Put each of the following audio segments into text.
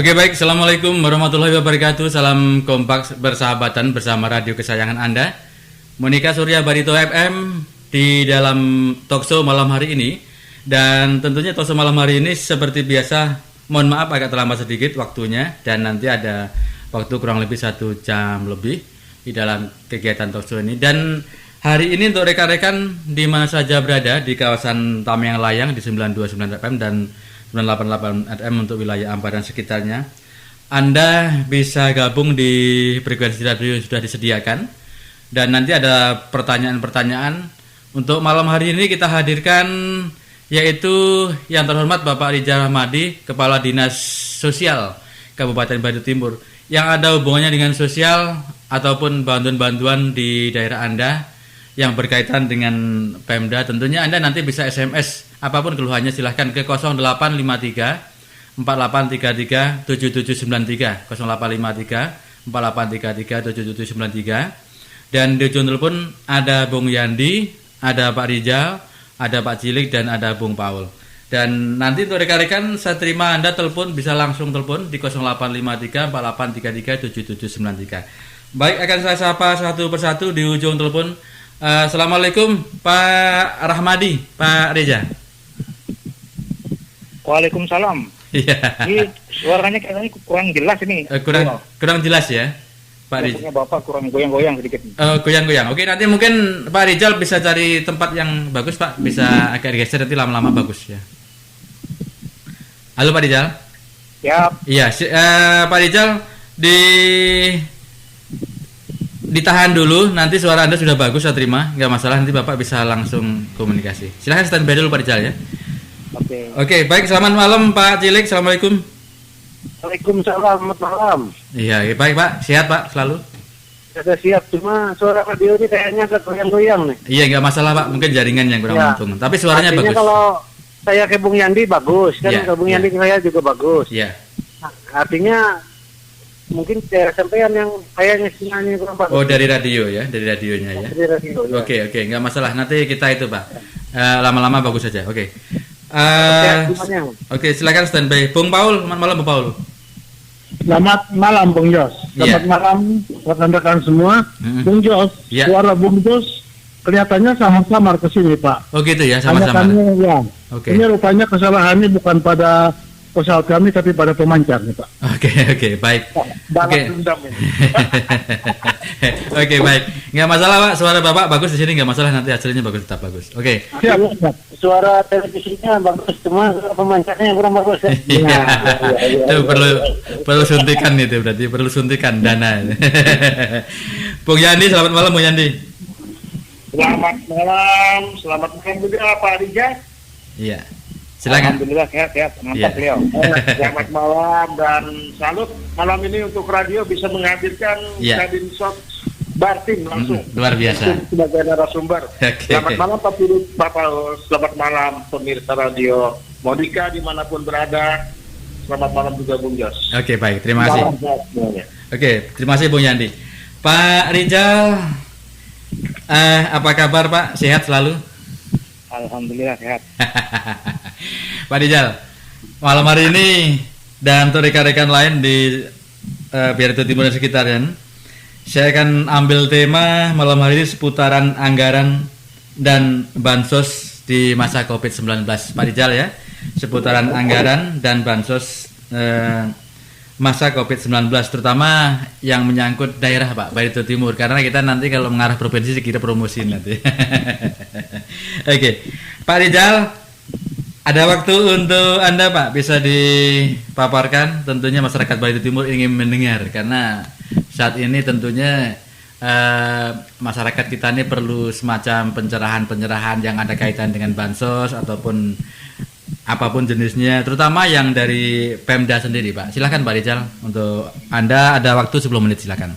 Oke baik, Assalamualaikum warahmatullahi wabarakatuh. Salam kompak bersahabatan bersama radio kesayangan Anda, Monika Surya Barito FM di dalam talkshow malam hari ini. Dan tentunya talkshow malam hari ini seperti biasa, mohon maaf agak terlambat sedikit waktunya. Dan nanti ada waktu kurang lebih 1 jam lebih di dalam kegiatan talkshow ini. Dan hari ini untuk rekan-rekan di mana saja berada di kawasan Tamiang Layang di 929 FM dan 988 FM untuk wilayah Ampar dan sekitarnya, Anda bisa gabung di frekuensi radio yang sudah disediakan. Dan nanti ada pertanyaan-pertanyaan. Untuk malam hari ini kita hadirkan yaitu yang terhormat Bapak Rijal Rahmadi, Kepala Dinas Sosial Kabupaten Batu Timur, yang ada hubungannya dengan sosial ataupun bantuan-bantuan di daerah Anda yang berkaitan dengan Pemda. Tentunya Anda nanti bisa SMS apapun keluhannya, silahkan ke 0853 4833 7793 0853 4833 7793. Dan di ujung telepon ada Bung Yandi, ada Pak Rijal, ada Pak Cilik, dan ada Bung Paul. Dan nanti untuk rekan-rekan saya terima Anda telepon, bisa langsung telepon di 0853 4833 7793. Baik, akan saya sapa satu persatu di ujung telepon. Assalamualaikum Pak Rahmadi, Pak Reza. Waalaikumsalam. Iya. Ini suaranya kayaknya kurang jelas ini. Kurang jelas ya, Pak Reza. Bapak kurang goyang-goyang sedikit. Goyang-goyang. Oke, nanti mungkin Pak Rizal bisa cari tempat yang bagus, Pak. Bisa agak digeser, nanti lama-lama bagus ya. Halo Pak Rizal. Ya. Iya, Pak Rizal ditahan dulu, nanti suara Anda sudah bagus, saya terima, nggak masalah, nanti Bapak bisa langsung komunikasi. Silahkan standby dulu Pak Rizal ya. Oke, baik, selamat malam Pak Cilik, Assalamualaikum. Waalaikumsalam, selamat malam. Iya, baik Pak, sehat Pak selalu? Sudah siap, cuma suara radio ini kayaknya agak goyang-goyang nih. Iya, nggak masalah Pak, mungkin jaringan yang kurang untung, tapi suaranya artinya bagus. Kalau saya ke Bung Yandi bagus, kan ke Bung Yandi saya juga bagus. Iya. Nah, artinya mungkin sampean yang kayaknya sinyalnya kurang bagus. Oh, dari radio ya, dari radionya ya. Dari radio, ya. Oke, nggak masalah. Nanti kita itu Pak, lama-lama bagus saja. Oke. Oke, silakan standby. Bung Paul, selamat malam Bung Paul. Selamat malam Bung Jos. Selamat malam rekan-rekan semua. Bung Jos, suara Bung Jos kelihatannya samar-samar ke sini Pak. Oh gitu ya, samar-samar. Ya. Okay. Ini rupanya kesalahannya bukan pada pesawat kami tapi pada pemancar nih Pak. Oke, baik. Oke, baik. Nggak masalah Pak, suara Bapak bagus di sini, nggak masalah, nanti hasilnya bagus, tetap bagus. Oke. Suara televisinya bagus, cuma pemancarnya kurang bagus ya. Itu perlu suntikan, itu berarti perlu suntikan dana. Bung Yandi, selamat malam Bung Yandi. Selamat malam juga Pak Rijal. Iya. Silakan. Alhamdulillah sehat, mantap beliau. Selamat malam dan salut malam ini untuk radio bisa menghadirkan Kadin Shop Bartim langsung. Luar biasa. Sebagai narasumber. Okay. Selamat malam Bapak, selamat malam pemirsa radio Monika dimanapun berada. Selamat malam juga Bung Jos. Oke, baik, terima kasih. Oke, terima kasih Bung Yandi. Pak Rijal, apa kabar Pak? Sehat selalu? Alhamdulillah sehat. Pak Rijal, malam hari ini dan untuk rekan-rekan lain di Batu Timur dan sekitarnya, saya akan ambil tema malam hari ini seputaran anggaran dan bansos di masa COVID-19. Pak Rijal ya, seputaran anggaran dan bansos masa COVID-19, terutama yang menyangkut daerah Pak, Batu Timur, karena kita nanti kalau mengarah provinsi kita promosi nanti. Oke, Pak Rijal, ada waktu untuk Anda Pak, bisa dipaparkan, tentunya masyarakat Batu Timur ingin mendengar, karena saat ini tentunya masyarakat kita ini perlu semacam pencerahan-pencerahan yang ada kaitan dengan bansos ataupun apapun jenisnya, terutama yang dari Pemda sendiri Pak. Silakan Pak Rijal, untuk Anda ada waktu 10 menit, silakan.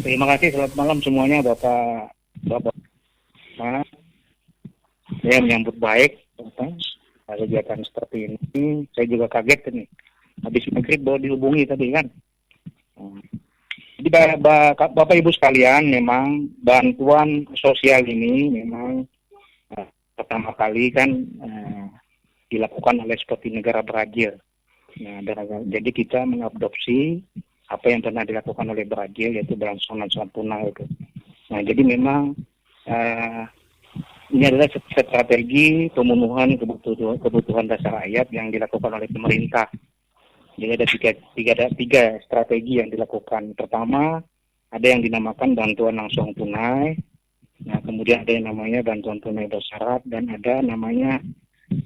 Terima kasih, selamat malam semuanya Bapak. Saya menyambut baik kegiatan seperti ini. Saya juga kaget nih, habis maghrib baru dihubungi tadi kan. Jadi Bapak Ibu sekalian, memang bantuan sosial ini memang pertama kali kan dilakukan oleh seperti negara Brazil. Nah, jadi kita mengadopsi apa yang pernah dilakukan oleh Brazil, yaitu berangsur langsung tunai itu. Nah, jadi memang ini adalah strategi pemenuhan kebutuhan dasar rakyat yang dilakukan oleh pemerintah. Jadi ada tiga strategi yang dilakukan. Pertama, ada yang dinamakan bantuan langsung tunai. Nah, kemudian ada yang namanya bantuan tunai bersyarat, dan ada namanya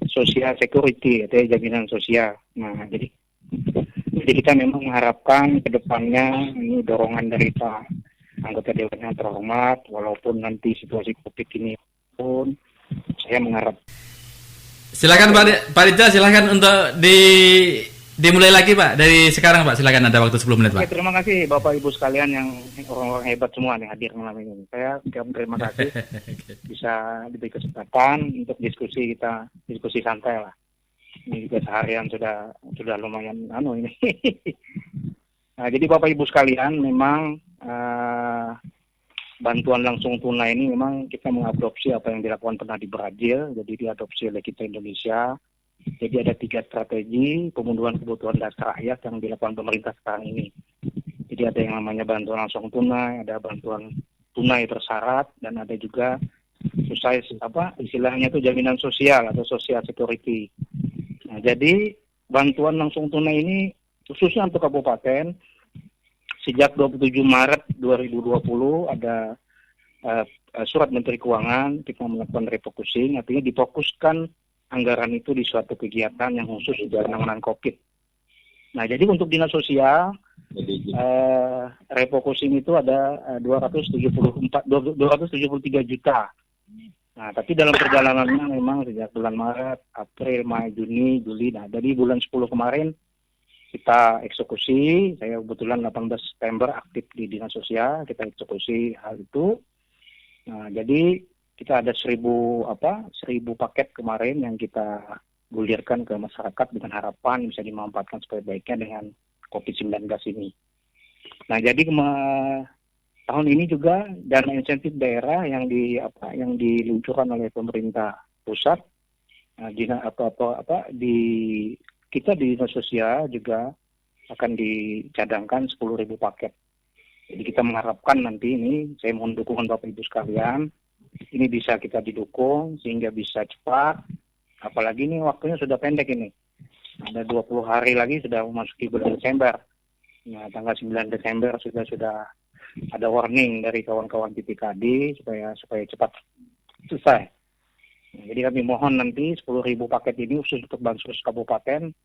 social security atau jaminan sosial. Nah, jadi kita memang mengharapkan ke depannya ini dorongan dari Pak anggota Dewan yang terhormat, walaupun nanti situasi COVID ini pun saya mengharap. Silakan Pak Rijal, silakan untuk dimulai lagi Pak dari sekarang Pak, silakan, ada waktu 10 menit Pak. Oke, terima kasih Bapak Ibu sekalian yang orang-orang hebat semua nih hadir malam ini. Saya terima kasih bisa diberi kesempatan untuk diskusi santai lah. Ini juga seharian sudah lumayan ini. Nah, jadi Bapak Ibu sekalian, memang bantuan langsung tunai ini memang kita mengadopsi apa yang dilakukan pernah di Brazil, jadi diadopsi oleh kita Indonesia. Jadi ada 3 strategi pemenuhan kebutuhan dasar rakyat yang dilakukan pemerintah sekarang ini. Jadi ada yang namanya bantuan langsung tunai, ada bantuan tunai bersyarat, dan ada juga istilahnya itu jaminan sosial atau social security. Nah, jadi bantuan langsung tunai ini khususnya untuk kabupaten sejak 27 Maret 2020 ada surat Menteri Keuangan, kita melakukan refocusing, artinya difokuskan anggaran itu di suatu kegiatan yang khusus dalam penanganan COVID. Nah, jadi untuk dinas sosial refocusing itu ada 273 juta. Nah, tapi dalam perjalanannya memang sejak bulan Maret, April, Mei, Juni, Juli. Nah, dari bulan 10 kemarin kita eksekusi. Saya kebetulan 18 September aktif di Dinas Sosial, kita eksekusi hal itu. Nah, jadi kita ada 1000 paket kemarin yang kita gulirkan ke masyarakat dengan harapan bisa dimanfaatkan sebaik-baiknya dengan COVID-19 ini. Nah, jadi tahun ini juga dana insentif daerah yang diluncurkan oleh pemerintah pusat, kita di Dinas Sosial juga akan dicadangkan 10.000 paket. Jadi kita mengharapkan nanti ini, saya mohon dukungan Bapak Ibu sekalian, ini bisa kita didukung sehingga bisa cepat. Apalagi ini waktunya sudah pendek ini. Ada 20 hari lagi sudah memasuki bulan Desember. Nah, tanggal 9 Desember sudah ada warning dari kawan-kawan TPKD supaya cepat selesai. Nah, jadi kami mohon nanti 10.000 paket ini khusus untuk bansos kabupaten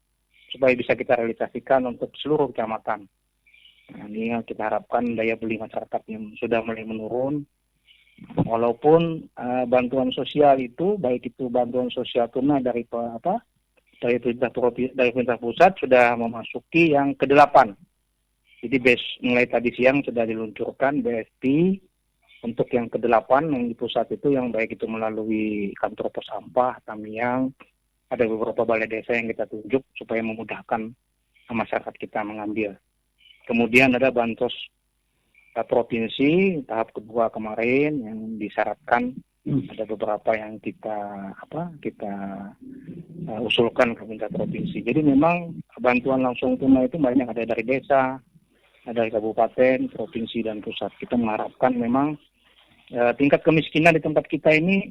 supaya bisa kita realisasikan untuk seluruh kecamatan. Nah, ini yang kita harapkan daya beli masyarakat yang sudah mulai menurun. Walaupun bantuan sosial itu, baik itu bantuan sosial tunai dari pemerintah pusat sudah memasuki yang ke-8. Jadi mulai tadi siang sudah diluncurkan BSP untuk yang ke-8 yang di pusat itu, yang baik itu melalui kantor pos sampah, Tamiang, ada beberapa balai desa yang kita tunjuk supaya memudahkan masyarakat kita mengambil. Kemudian ada bansos provinsi tahap kedua kemarin yang disyaratkan, ada beberapa yang kita usulkan ke pemerintah provinsi. Jadi memang bantuan langsung tunai itu banyak, ada dari desa, ada dari kabupaten, provinsi, dan pusat. Kita mengharapkan memang tingkat kemiskinan di tempat kita ini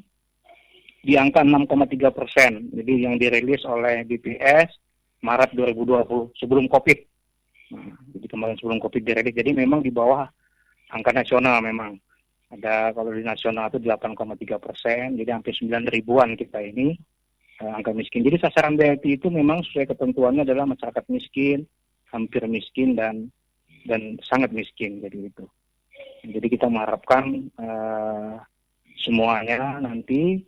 di angka 6,3%. Jadi yang dirilis oleh BPS Maret 2020 sebelum COVID. Nah, jadi kemarin sebelum COVID dirilis. Jadi memang di bawah angka nasional memang. Ada kalau di nasional itu 8,3%. Jadi hampir 9.000-an kita ini angka miskin. Jadi sasaran BLT itu memang sesuai ketentuannya adalah masyarakat miskin, hampir miskin, dan sangat miskin, jadi itu. Jadi kita mengharapkan semuanya nanti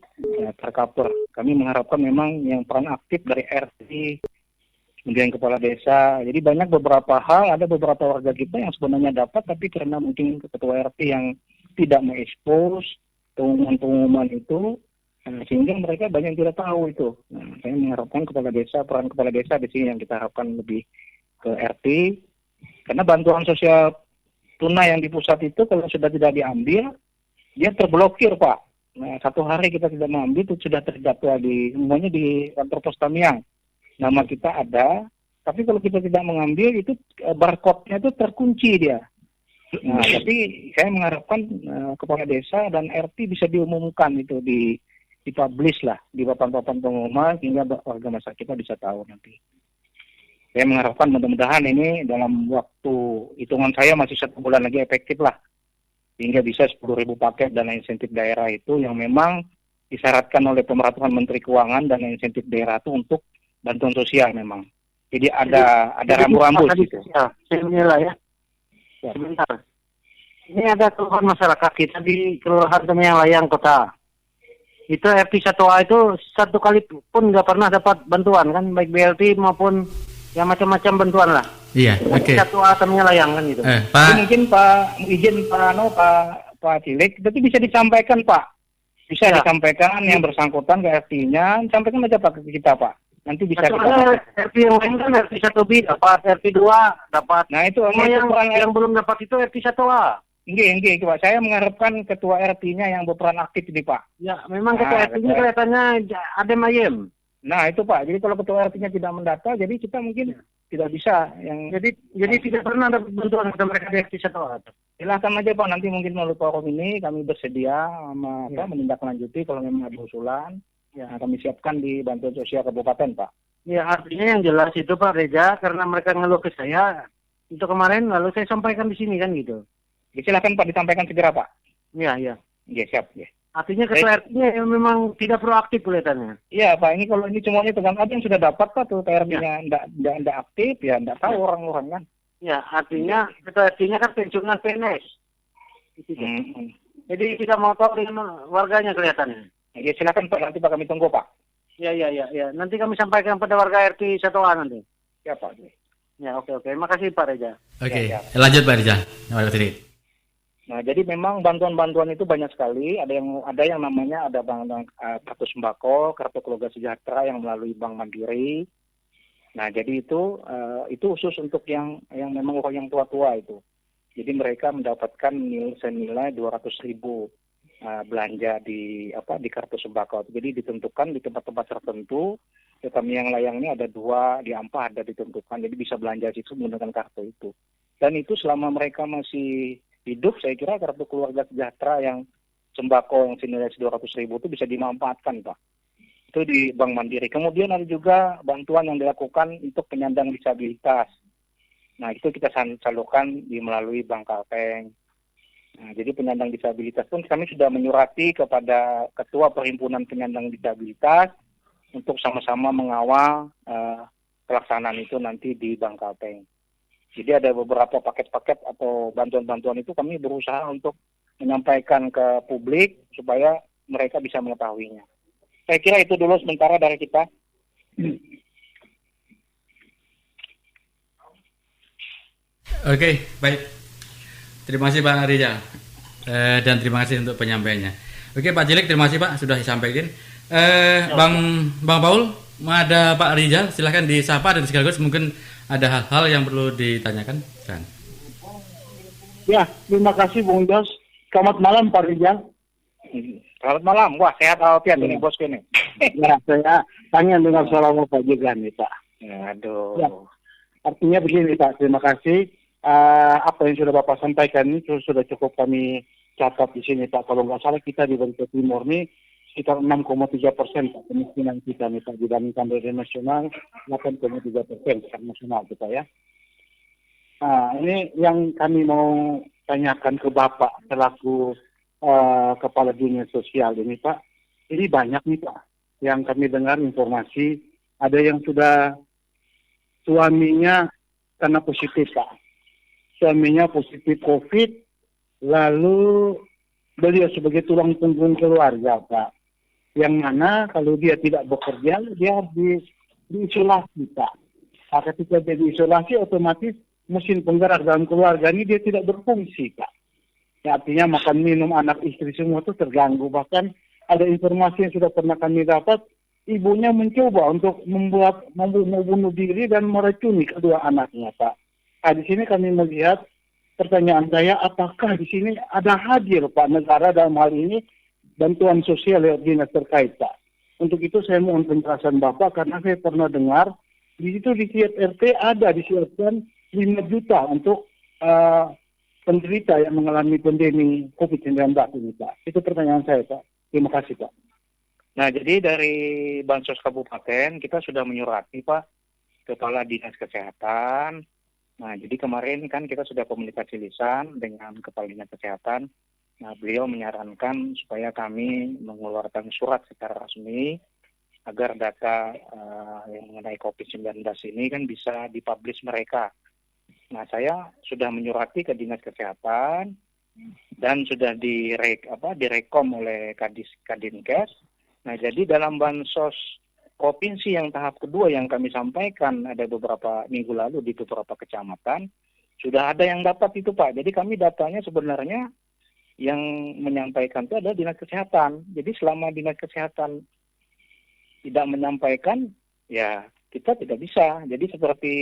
tercover. Kami mengharapkan memang yang peran aktif dari RT, kemudian kepala desa. Jadi banyak beberapa hal, ada beberapa warga kita yang sebenarnya dapat, tapi karena mungkin ketua RT yang tidak mengekspos pengumuman itu, sehingga mereka banyak yang tidak tahu itu. Nah, saya mengharapkan peran kepala desa di sini yang kita harapkan lebih ke RT. Karena bantuan sosial tunai yang di pusat itu kalau sudah tidak diambil, dia terblokir, Pak. Nah, 1 hari kita tidak mengambil, itu sudah terdaftar semuanya di kantor pos Tamiang. Nama kita ada, Tapi kalau kita tidak mengambil itu barcode-nya itu terkunci dia. Nah, tapi saya mengharapkan kepala desa dan RT bisa diumumkan itu dipublish lah di papan-papan pengumuman sehingga warga masyarakat kita bisa tahu nanti. Saya mengharapkan mudah-mudahan ini dalam waktu hitungan saya masih 1 bulan lagi efektif lah. Sehingga bisa 10.000 paket dana insentif daerah itu yang memang disyaratkan oleh Pemeratuan Menteri Keuangan dan insentif daerah itu untuk bantuan sosial memang. Jadi ada rambu-rambu gitu. Ya, saya menilai ya. Sebentar. Ini ada keluhan masyarakat kita di Kelurahan Temeyang Layang Kota. Itu RT 1A itu 1 kali pun nggak pernah dapat bantuan kan, baik BLT maupun yang macam-macam bantuan lah. Iya, oke. 1A Temeyang Layang kan gitu. Pak. Mungkin Pak Cilik, tapi bisa disampaikan Pak. Bisa disampaikan yang bersangkutan ke RT-nya, sampaikan aja Pak ke kita Pak. Nanti bisa kita RT yang lain kan RT 1B dapat, RT 2 dapat. Nah itu yang belum dapat itu RT 1A. Enggak, Pak. Saya mengharapkan ketua RT-nya yang berperan aktif ini, Pak. Ya, memang ketua RT-nya kelihatannya adem ayem. Nah, itu Pak. Jadi kalau ketua RT-nya tidak mendata, jadi kita mungkin tidak bisa yang jadi tidak pernah ada bantuan kepada mereka di RT 1A. Silahkan aja Pak, nanti mungkin melalui forum ini kami bersedia menindaklanjuti kalau memang ada usulan. Ya, kami siapkan di bantuan sosial kabupaten, Pak. Ya, artinya yang jelas itu Pak Reza, karena mereka ngeluh ke saya itu kemarin, lalu saya sampaikan di sini kan gitu. Ya, silakan Pak, disampaikan segera Pak. Iya. Ya, siap. Ya. Artinya ketua RT-nya memang tidak proaktif kelihatannya. Iya Pak, ini kalau ini semuanya tergantung ada yang sudah dapat Pak tuh RT-nya tidak aktif, ya tidak tahu orang-orang kan. Ya, artinya ketua RT-nya kan pensiunan PNS. Jadi kita mau tahu dengan warganya kelihatannya. Ya silakan Pak, nanti Pak kami tunggu Pak. Ya. Nanti kami sampaikan pada warga RT 1A nanti. Ya Pak. Ya, oke. Makasih Pak Reza. Oke. Lanjut Pak Reza. Nah, jadi memang bantuan-bantuan itu banyak sekali. Ada yang namanya ada bantuan kartu sembako, kartu keluarga sejahtera yang melalui Bank Mandiri. Nah, jadi itu khusus untuk yang memang orang yang tua-tua itu. Jadi mereka mendapatkan senilai 200.000 belanja di kartu sembako. Jadi ditentukan di tempat-tempat tertentu. Kami yang layang ini ada 2 di Ampah ada ditentukan. Jadi bisa belanja situ menggunakan kartu itu. Dan itu selama mereka masih hidup, saya kira kartu keluarga sejahtera yang sembako yang senilai 200.000 itu bisa dimanfaatkan Pak. Itu di Bank Mandiri. Kemudian ada juga bantuan yang dilakukan untuk penyandang disabilitas. Nah itu kita salurkan melalui Bank Kalteng. Nah, jadi penyandang disabilitas pun kami sudah menyurati kepada Ketua Perhimpunan Penyandang Disabilitas untuk sama-sama mengawal pelaksanaan itu nanti di Bank Kalteng. Jadi ada beberapa paket-paket atau bantuan-bantuan itu kami berusaha untuk menyampaikan ke publik supaya mereka bisa mengetahuinya. Saya kira itu dulu sementara dari kita. Oke, baik. Terima kasih Pak Reza. Dan terima kasih untuk penyampaiannya. Oke Pak Cilik, terima kasih Pak sudah disampaikan. Bang Paul, ada Pak Reza, silahkan disapa dan sekaligus mungkin ada hal-hal yang perlu ditanyakan. Kan? Ya, terima kasih Bung Jos. Selamat malam Pak Reza. Selamat malam. Wah, sehat alfiat ini bosku ini. Ya, saya tanya dengan suara Bapak juga nih Pak. Aduh. Ya, artinya begini Pak, terima kasih. Apa yang sudah Bapak sampaikan ini sudah cukup kami catat di sini Pak. Kalau nggak salah kita di Barito Timur ini sekitar 6,3% Pak kemiskinan kita nih Pak dibandingkan dari nasional 8,3% nasional kita ya. Nah ini yang kami mau tanyakan ke Bapak selaku Kepala Dinas Sosial ini Pak. Ini banyak nih Pak yang kami dengar informasi ada yang sudah suaminya kena positif Pak. Suaminya positif COVID, lalu beliau sebagai tulang punggung keluarga, Pak. Yang mana kalau dia tidak bekerja, dia harus diisolasi, Pak. Nah, ketika dia diisolasi, otomatis mesin penggerak dalam keluarga ini dia tidak berfungsi, Pak. Ya, artinya makan minum anak istri semua itu terganggu. Bahkan ada informasi yang sudah pernah kami dapat, ibunya mencoba untuk membunuh diri dan meracuni kedua anaknya, Pak. Nah, di sini kami melihat pertanyaan saya, apakah di sini ada hadir Pak negara dalam hal ini bantuan sosial lewat dinas terkait Pak. Untuk itu saya mohon penjelasan Bapak karena saya pernah dengar Di situ di setiap RT ada disiapkan 5 juta untuk penderita yang mengalami pandemi COVID-19 ini, Pak. Itu pertanyaan saya, Pak. Terima kasih, Pak. Nah, jadi dari Bansos Kabupaten kita sudah menyurati Pak Kepala Dinas Kesehatan. Nah, jadi kemarin kan kita sudah komunikasi lisan dengan Kepala Dinas Kesehatan. Nah, beliau menyarankan supaya kami mengeluarkan surat secara resmi agar data yang mengenai COVID-19 ini kan bisa dipublish mereka. Nah, saya sudah menyurati ke Dinas Kesehatan dan sudah direkom oleh Kadinkes. Nah, jadi dalam bansos provinsi yang tahap kedua yang kami sampaikan ada beberapa minggu lalu di beberapa kecamatan, sudah ada yang dapat itu Pak. Jadi kami datanya sebenarnya yang menyampaikan itu adalah Dinas Kesehatan. Jadi selama Dinas Kesehatan tidak menyampaikan, ya kita tidak bisa. Jadi seperti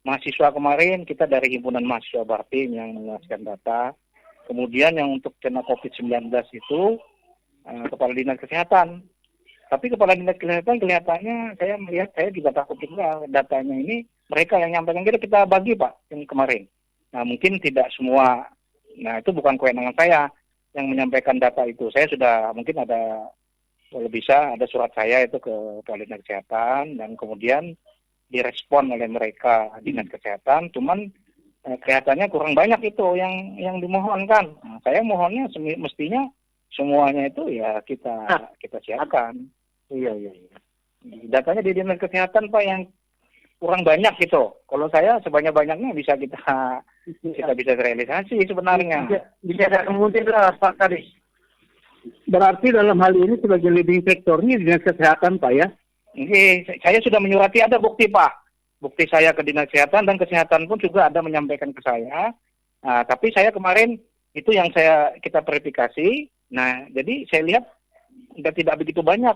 mahasiswa kemarin, kita dari Himpunan Mahasiswa Bartim yang menjelaskan data. Kemudian yang untuk kena COVID-19 itu Kepala Dinas Kesehatan. Tapi Kepala Dinas Kesehatan kelihatannya saya juga takut juga datanya ini mereka yang nyampaikan kita bagi Pak yang kemarin. Nah mungkin tidak semua, nah itu bukan kewenangan saya yang menyampaikan data itu. Saya sudah mungkin ada, kalau bisa ada surat saya itu ke Kepala Dinas Kesehatan dan kemudian direspon oleh mereka Dinas Kesehatan. Cuman kelihatannya kurang banyak itu yang dimohonkan. Nah, saya mohonnya mestinya semuanya itu ya kita siapkan. Iya. Datanya di Dinas Kesehatan Pak yang kurang banyak gitu. Kalau saya sebanyak-banyaknya bisa kita bisa realisasi sebenarnya. Bisa ada kemudian Pak Kadis. Berarti dalam hal ini sebagai leading sektornya Dinas Kesehatan Pak ya? Saya sudah menyurati, ada bukti Pak. Bukti saya ke Dinas Kesehatan dan Kesehatan pun juga ada menyampaikan ke saya. Nah, tapi saya kemarin itu yang kita verifikasi. Nah, jadi saya lihat tidak begitu banyak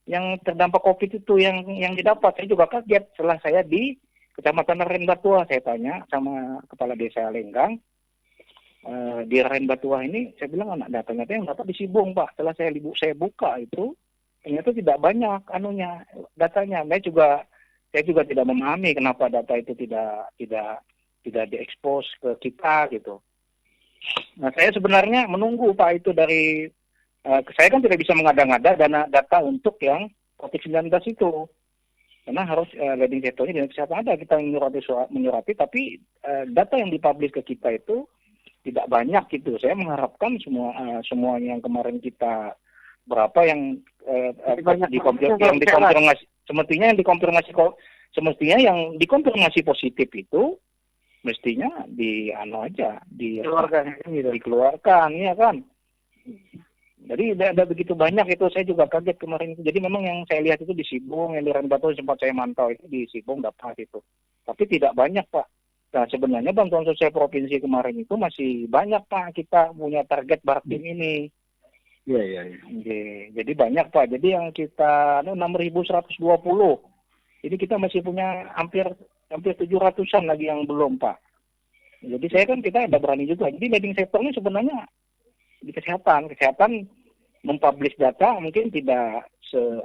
yang terdampak COVID itu yang didapat. Saya juga kaget setelah saya di Kecamatan Renbatua, saya tanya sama Kepala Desa Lenggang, di Renbatua ini, saya bilang datanya yang dapat di Sibung Pak. Setelah saya buka itu, ternyata tidak banyak datanya. Saya juga tidak memahami kenapa data itu tidak diekspos ke kita gitu. Nah, saya sebenarnya menunggu Pak itu dari saya kan tidak bisa mengada-ngada data untuk yang COVID-19 itu. Karena harus leading sektornya Dinas Kesehatan ada, kita menyurati tapi data yang dipublish ke kita itu tidak banyak gitu. Saya mengharapkan semuanya yang kemarin kita berapa yang dikonfirmasi semestinya yang dikonfirmasi positif itu mestinya dikeluarkan ya kan. Jadi ada begitu banyak itu, saya juga kaget kemarin. Jadi memang yang saya lihat itu di Sibung, yang di Renbatua sempat saya mantau itu di Sibung dapat itu. Tapi tidak banyak Pak. Nah sebenarnya bantuan sosial provinsi kemarin itu masih banyak Pak, kita punya target Bartim ini. Iya. Jadi banyak Pak. Jadi yang kita 6.120. Ini kita masih punya hampir 700-an lagi yang belum Pak. Jadi kita ada berani juga. Jadi leading sektornya sebenarnya di kesehatan mempublish data mungkin tidak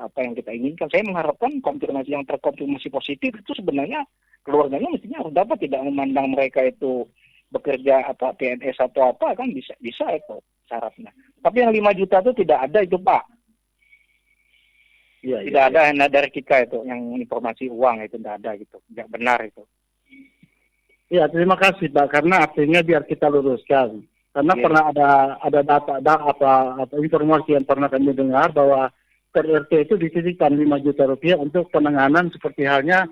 apa yang kita inginkan. Saya mengharapkan konfirmasi yang terkonfirmasi positif itu sebenarnya keluarganya mestinya harus dapat, tidak memandang mereka itu bekerja PNS atau apa kan bisa itu syaratnya. Tapi yang 5 juta itu tidak ada itu Pak. Tidak ada dari kita itu yang informasi uang itu tidak ada gitu, tidak benar itu. Ya terima kasih Pak, karena artinya biar kita luruskan. Karena pernah ada data informasi yang pernah kami dengar bahwa per RT itu disisihkan 5 juta rupiah untuk penanganan seperti halnya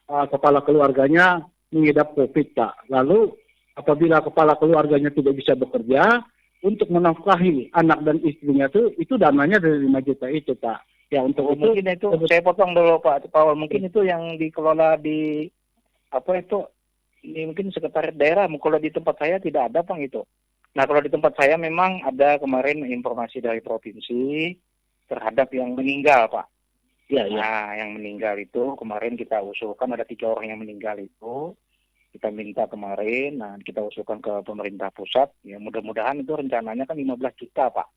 kepala keluarganya mengidap COVID Pak. Lalu apabila kepala keluarganya tidak bisa bekerja untuk menafkahi anak dan istrinya itu dananya dari 5 juta itu Pak. Ya untuk mungkin itu saya potong dulu Pak Paul. Mungkin itu yang dikelola di ini mungkin sekretariat daerah. Kalau di tempat saya tidak ada Bang itu. Nah kalau di tempat saya memang ada kemarin informasi dari provinsi terhadap yang meninggal Pak. Nah yang meninggal itu kemarin kita usulkan ada 3 orang yang meninggal itu. Kita minta kemarin, nah kita usulkan ke pemerintah pusat. Ya mudah-mudahan itu rencananya kan 15 juta Pak.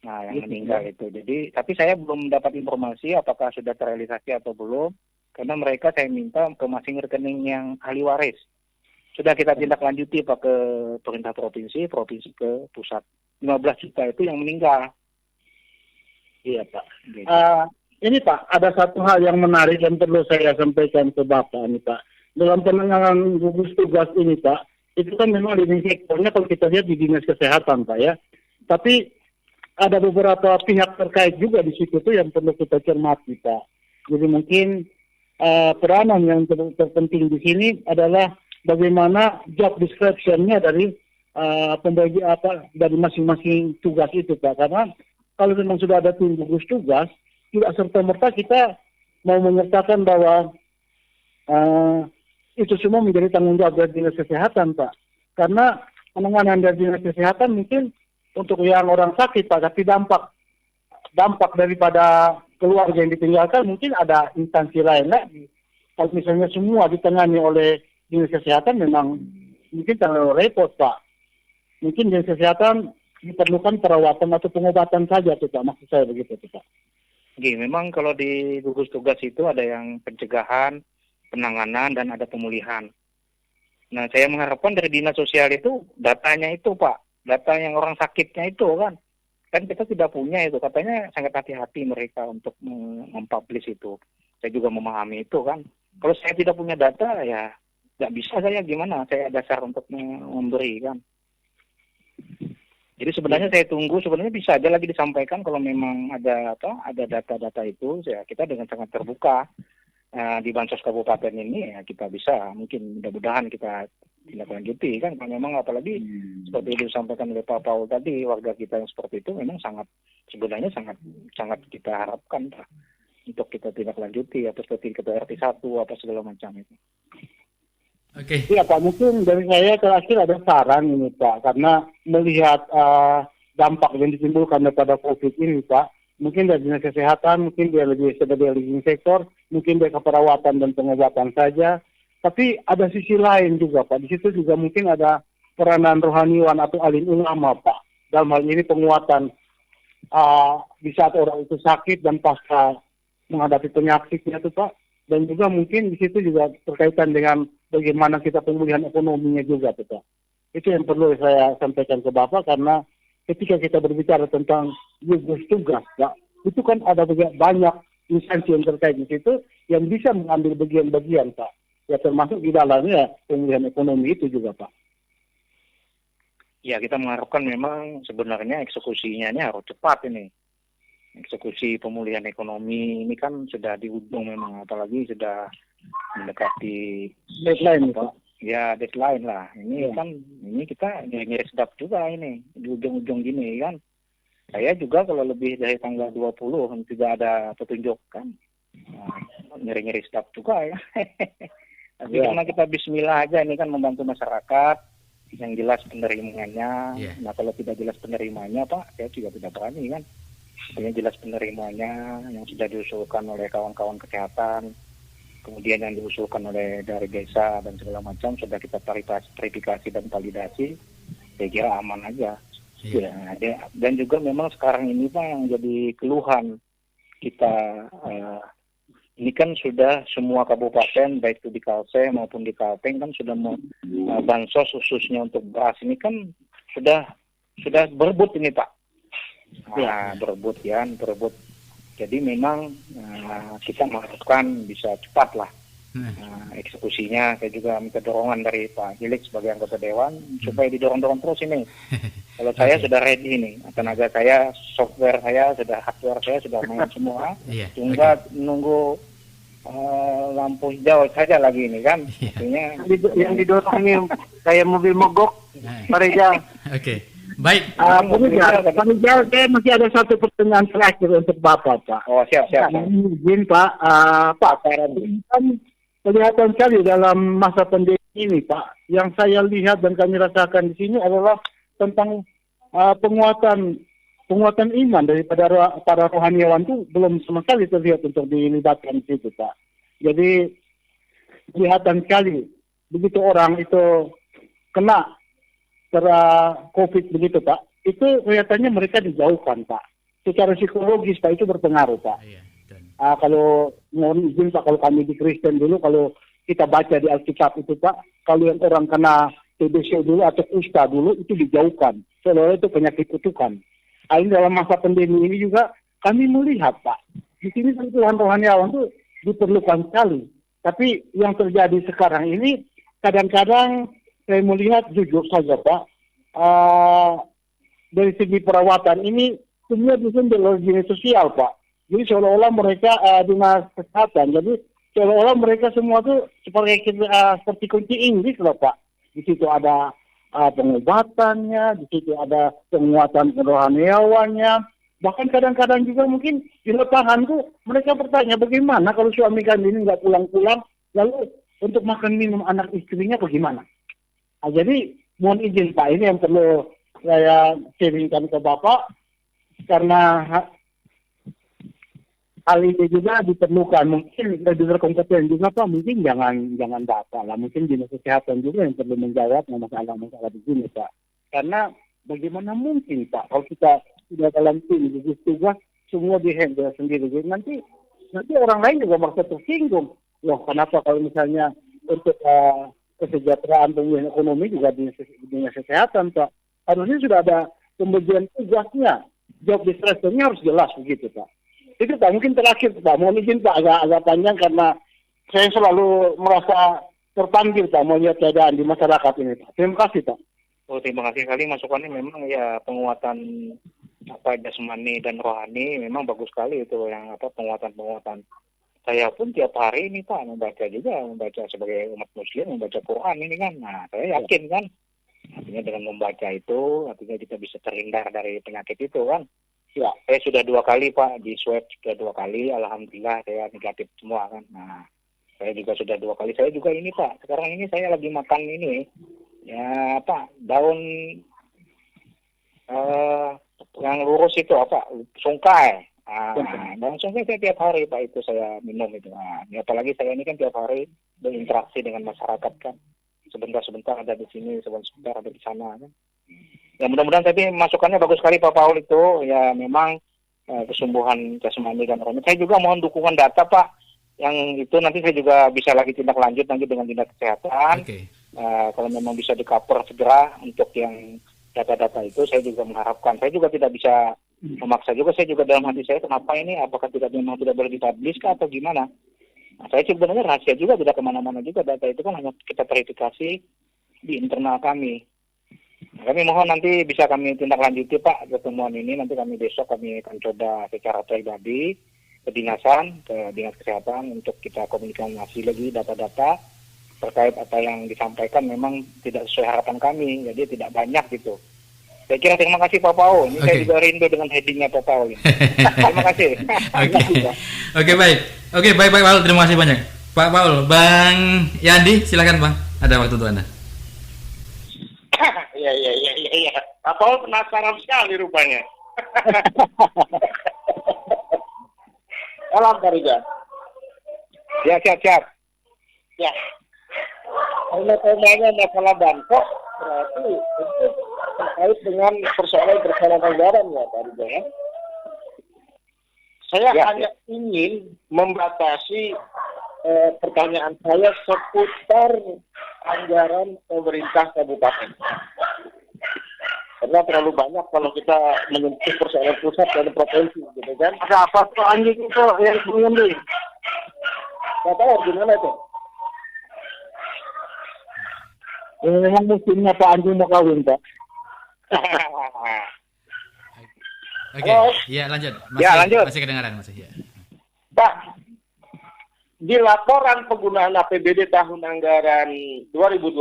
Nah yang meninggal itu. Jadi tapi saya belum dapat informasi apakah sudah terrealisasi atau belum. karena mereka saya minta ke masing rekening yang ahli waris. Sudah kita tindak lanjuti Pak ke pemerintah provinsi ke pusat. 15 juta itu yang meninggal. Iya Pak. Gitu. Ini Pak, ada satu hal yang menarik yang perlu saya sampaikan ke Bapak ini Pak. Dalam penanganan gugus tugas ini Pak, itu kan memang leading sektornya kalau kita lihat di Dinas Kesehatan Pak ya. Tapi ada beberapa pihak terkait juga di situ tuh yang perlu kita cermati Pak. Jadi mungkin peranan yang terpenting di sini adalah bagaimana job description-nya dari pembagi dari masing-masing tugas itu Pak. Karena kalau memang sudah ada tim gugus tugas, tidak serta-merta kita mau menyertakan bahwa itu semua menjadi tanggung jawab dari Dinas Kesehatan, Pak. Karena penanganan dari Dinas Kesehatan mungkin untuk yang orang sakit, Pak, tapi dampak daripada keluarga yang ditinggalkan mungkin ada instansi lain lagi. Kalau misalnya semua ditangani oleh Dinas Kesehatan memang mungkin terlalu repot, Pak. Mungkin Dinas Kesehatan diperlukan perawatan atau pengobatan saja, tuh, Pak. Maksud saya begitu, tuh, Pak. Memang kalau di gugus tugas itu ada yang pencegahan, penanganan, dan ada pemulihan. Nah, saya mengharapkan dari Dinas Sosial itu datanya itu, Pak. Data yang orang sakitnya itu kan. Kan kita tidak punya itu. Katanya sangat hati-hati mereka untuk mempublish itu. Saya juga memahami itu kan. Kalau saya tidak punya data, ya nggak bisa saya gimana. Saya dasar untuk memberi kan. Jadi sebenarnya saya tunggu, sebenarnya bisa aja lagi disampaikan kalau memang ada data-data itu, ya kita dengan sangat terbuka di Bansos Kabupaten ini, ya kita bisa, mungkin mudah-mudahan kita tindak lanjuti kan, kalau memang apalagi seperti itu disampaikan oleh Pak Paul tadi, warga kita yang seperti itu memang sangat kita harapkan Pak, untuk kita tindak lanjuti, atau seperti ketua RT 1 apa segala macam itu. Oke. Iya Pak, mungkin dari saya terakhir ada saran ini Pak, karena melihat dampak yang ditimbulkan daripada COVID ini Pak, mungkin dari Dinas Kesehatan, mungkin dia lebih sebagai leading sektor, mungkin dia keperawatan dan pengobatan saja, tapi ada sisi lain juga Pak, di situ juga mungkin ada peranan rohaniwan atau alim ulama Pak, dalam hal ini penguatan di saat orang itu sakit dan pasca menghadapi penyakitnya itu Pak, dan juga mungkin di situ juga berkaitan dengan bagaimana kita pemulihan ekonominya juga, Pak. Itu yang perlu saya sampaikan ke Bapak, karena ketika kita berbicara tentang gugus tugas, Pak, itu kan ada banyak instansi yang terkait di situ yang bisa mengambil bagian-bagian, Pak. Ya termasuk di dalamnya pemulihan ekonomi itu juga, Pak. Ya, kita mengharapkan memang sebenarnya eksekusinya ini harus cepat ini. Eksekusi pemulihan ekonomi ini kan sudah di ujung memang, apalagi sudah mendekati deadline Pak. Ya deadline lah. Ini kan ini kita ngiri sedap juga ini di ujung-ujung gini kan. Saya juga kalau lebih dari tanggal 20 tidak ada petunjuk kan. Ngiri-ngiri sedap juga ya. Tapi karena kita bismillah aja ini kan membantu masyarakat yang jelas penerimanya. Nah kalau tidak jelas penerimanya Pak, saya juga tidak berani kan. Yang jelas penerimanya yang sudah diusulkan oleh kawan-kawan kesehatan, kemudian yang diusulkan oleh dari desa dan segala macam sudah kita verifikasi dan validasi, saya kira aman aja. Dan juga memang sekarang ini Pak yang jadi keluhan kita, ini kan sudah semua kabupaten baik itu di Kalsel maupun di Kalteng kan sudah bansos khususnya untuk beras ini kan sudah berebut ini Pak. Berebut. Jadi memang kita mengharapkan bisa cepat lah eksekusinya. Saya juga minta dorongan dari Pak Gilik sebagai anggota Dewan supaya didorong-dorong terus ini. Kalau saya sudah ready ini, tenaga saya, software saya, hardware saya sudah main semua. Tinggal nunggu lampu hijau saja lagi ini kan. Artinya yang didorong ini kayak mobil mogok, Pak Rijal. Oke. Baik. Pak Rijal, saya masih ada satu pertanyaan terakhir untuk Bapak, Pak. Oh, siap. Izin, Pak. Pak, kan kelihatan sekali dalam masa pandemi ini, Pak. Yang saya lihat dan kami rasakan di sini adalah tentang penguatan iman daripada para rohaniawan itu belum sama sekali terlihat untuk dilibatkan di situ, Pak. Jadi, kelihatan sekali begitu orang itu kena COVID begitu Pak, itu kelihatannya mereka dijauhkan Pak. Secara psikologis Pak itu berpengaruh Pak. Kalau mohon izin Pak, kalau kami di Kristen dulu, kalau kita baca di Alkitab itu Pak, kalau yang orang kena TBC dulu atau kusta dulu itu dijauhkan, seolah-olah itu penyakit kutukan. Ini dalam masa pandemi ini juga kami melihat Pak, di sini sentuhan rohaniawan itu diperlukan sekali. Tapi yang terjadi sekarang ini kadang-kadang saya melihat jujur saja Pak, dari segi perawatan ini semua disini oleh dinas sosial Pak. Jadi seolah-olah mereka dinas kesehatan. Jadi seolah-olah mereka semua tuh seperti kunci Inggris loh Pak. Di situ ada pengobatannya, di situ ada penguatan kerohaniawannya. Bahkan kadang-kadang juga mungkin di lapangan tuh mereka bertanya bagaimana kalau suami kami ini nggak pulang-pulang, lalu untuk makan minum anak istrinya bagaimana? Jadi mohon izin Pak, ini yang perlu saya sharingkan ke Bapak, karena hal ini juga diperlukan. Mungkin lebih berkompeten juga Pak, mungkin jangan Bapak lah, mungkin dinas kesehatan juga yang perlu menjawab masalah-masalah di sini Pak. Karena bagaimana mungkin Pak, kalau kita sudah dalam tim gugus tugas semua dihandle sendiri, jadi nanti orang lain juga merasa tersinggung. Loh, kenapa kalau misalnya untuk kesejahteraan pemulihan ekonomi juga di dinas kesehatan Pak, harusnya sudah ada pembagian tugasnya, job description-nya harus jelas begitu Pak. Itu Pak, mungkin terakhir Pak, mohon izin Pak agak panjang karena saya selalu merasa terpanggil Pak melihat keadaan di masyarakat ini Pak. Terima kasih Pak. Oh, terima kasih sekali masukannya. Memang ya penguatan jasmani dan rohani memang bagus sekali itu, yang penguatan. Saya pun tiap hari ini Pak membaca sebagai umat Muslim, membaca Quran ini kan. Nah, saya yakin kan, artinya dengan membaca itu, artinya kita bisa terhindar dari penyakit itu kan. Ya, saya sudah 2 kali Pak di swab, sudah 2 kali, alhamdulillah saya negatif semua kan. Nah, saya juga sudah 2 kali. Saya juga ini Pak, sekarang ini saya lagi makan ini, ya daun yang lurus itu sungkai. Daun sungkai saya tiap hari Pak itu saya minum itu. Apalagi saya ini kan tiap hari berinteraksi dengan masyarakat kan. Sebentar ada di sini, sebentar ada di sana kan. Ya mudah-mudahan, tapi masukannya bagus sekali Pak Paul itu. Ya memang kesembuhan jasmani dan rohani. Saya juga mohon dukungan data Pak. Yang itu nanti saya juga bisa lagi tindak lanjut nanti dengan dinas kesehatan. Okay. Kalau memang bisa di-cover segera untuk yang data-data itu, saya juga mengharapkan. Saya juga tidak bisa memaksa juga. Saya juga dalam hati saya, kenapa ini? Apakah memang tidak boleh dipublish kah atau gimana? Nah, saya sebenarnya rahasia juga, tidak kemana-mana juga. Data itu kan hanya kita verifikasi di internal kami. Nah, kami mohon nanti bisa kami tindak lanjuti Pak pertemuan ini. Nanti besok kami akan coba secara pribadi ke dinas kesehatan untuk kita komunikasi lagi data-data terkait apa yang disampaikan memang tidak sesuai harapan kami, jadi tidak banyak gitu. Saya kira terima kasih Pak Paul. Ini saya juga rindu dengan headingnya Pak Paul. Terima kasih. Oke, baik. Oke, baik Pak Paul, terima kasih banyak. Pak Paul, Bang Yandi, silakan Bang. Ada waktu untuk Anda. Iya. Pak Paul penasaran sekali rupanya. Salam Pak Riza. Ya, siap. Ya. Temanya masalah Bangkok, berarti itu terkait dengan persoalan anggaran ya Pak Riza ya. Saya hanya ingin membatasi pertanyaan saya seputar anggaran pemerintah kabupaten. Karena terlalu banyak kalau kita menyentuh persoalan pusat dan provinsi, gitu kan? Ada apa tuh anjing itu yang mengambil? Nggak tahu gimana itu. Memang musimnya Pak anjing mau kawin Pak. Oke, ya lanjut. Lanjut. Masih kedengaran masih ya. Pak, di laporan penggunaan APBD tahun anggaran 2020,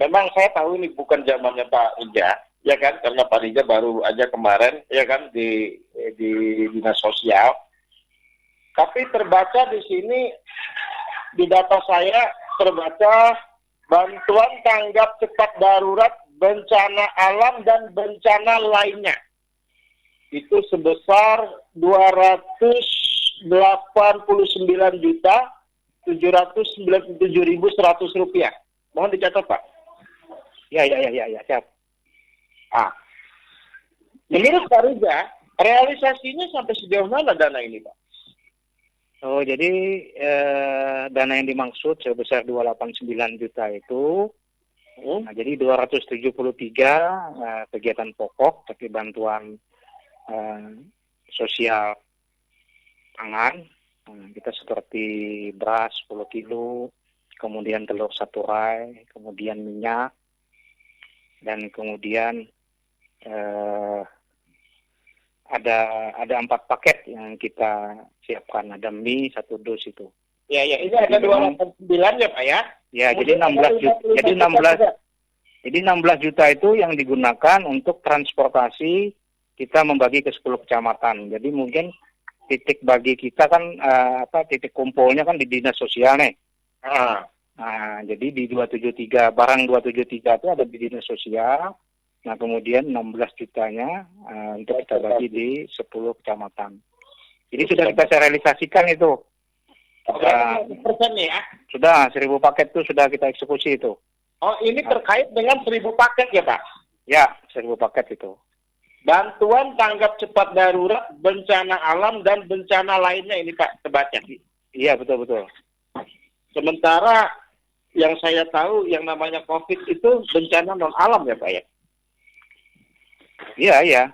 memang saya tahu ini bukan zamannya Pak Riza, ya kan? Karena Pak Riza baru aja kemarin, ya kan, di dinas sosial. Tapi terbaca di sini, di data saya terbaca bantuan tanggap cepat darurat bencana alam dan bencana lainnya. Itu sebesar 289.797.100 rupiah. Mohon dicatat Pak. Ya, siap. Menurut Pak Riza, realisasinya sampai sejauh mana dana ini Pak? Oh, jadi dana yang dimaksud sebesar 289 juta itu, nah, jadi 273 kegiatan pokok, tapi bantuan sosial pangan. Kita seperti beras 10 kilo, kemudian telur 1 rai, kemudian minyak, dan kemudian ada 4 paket yang kita siapkan. Ada mie 1 dus itu. Ya, ini ada 289 ya Pak ya? Ya, jadi 16 juta. Jadi 16 juta itu yang digunakan untuk transportasi kita membagi ke 10 kecamatan. Jadi mungkin titik bagi kita kan titik kumpulnya kan di dinas sosial nih. Nah, jadi di 273 barang 273 itu ada di dinas sosial. Nah, kemudian 16 jutanya untuk kita bagi di 10 kecamatan. Jadi sudah kita realisasikan itu. Persen ya? Sudah 1.000 paket itu sudah kita eksekusi itu. Oh, ini terkait dengan 1.000 paket ya Pak? Ya, 1.000 paket itu. Bantuan tanggap cepat darurat, bencana alam, dan bencana lainnya ini Pak, tebaknya. Iya, betul-betul. Sementara yang saya tahu yang namanya COVID itu bencana non-alam ya Pak ya? Iya.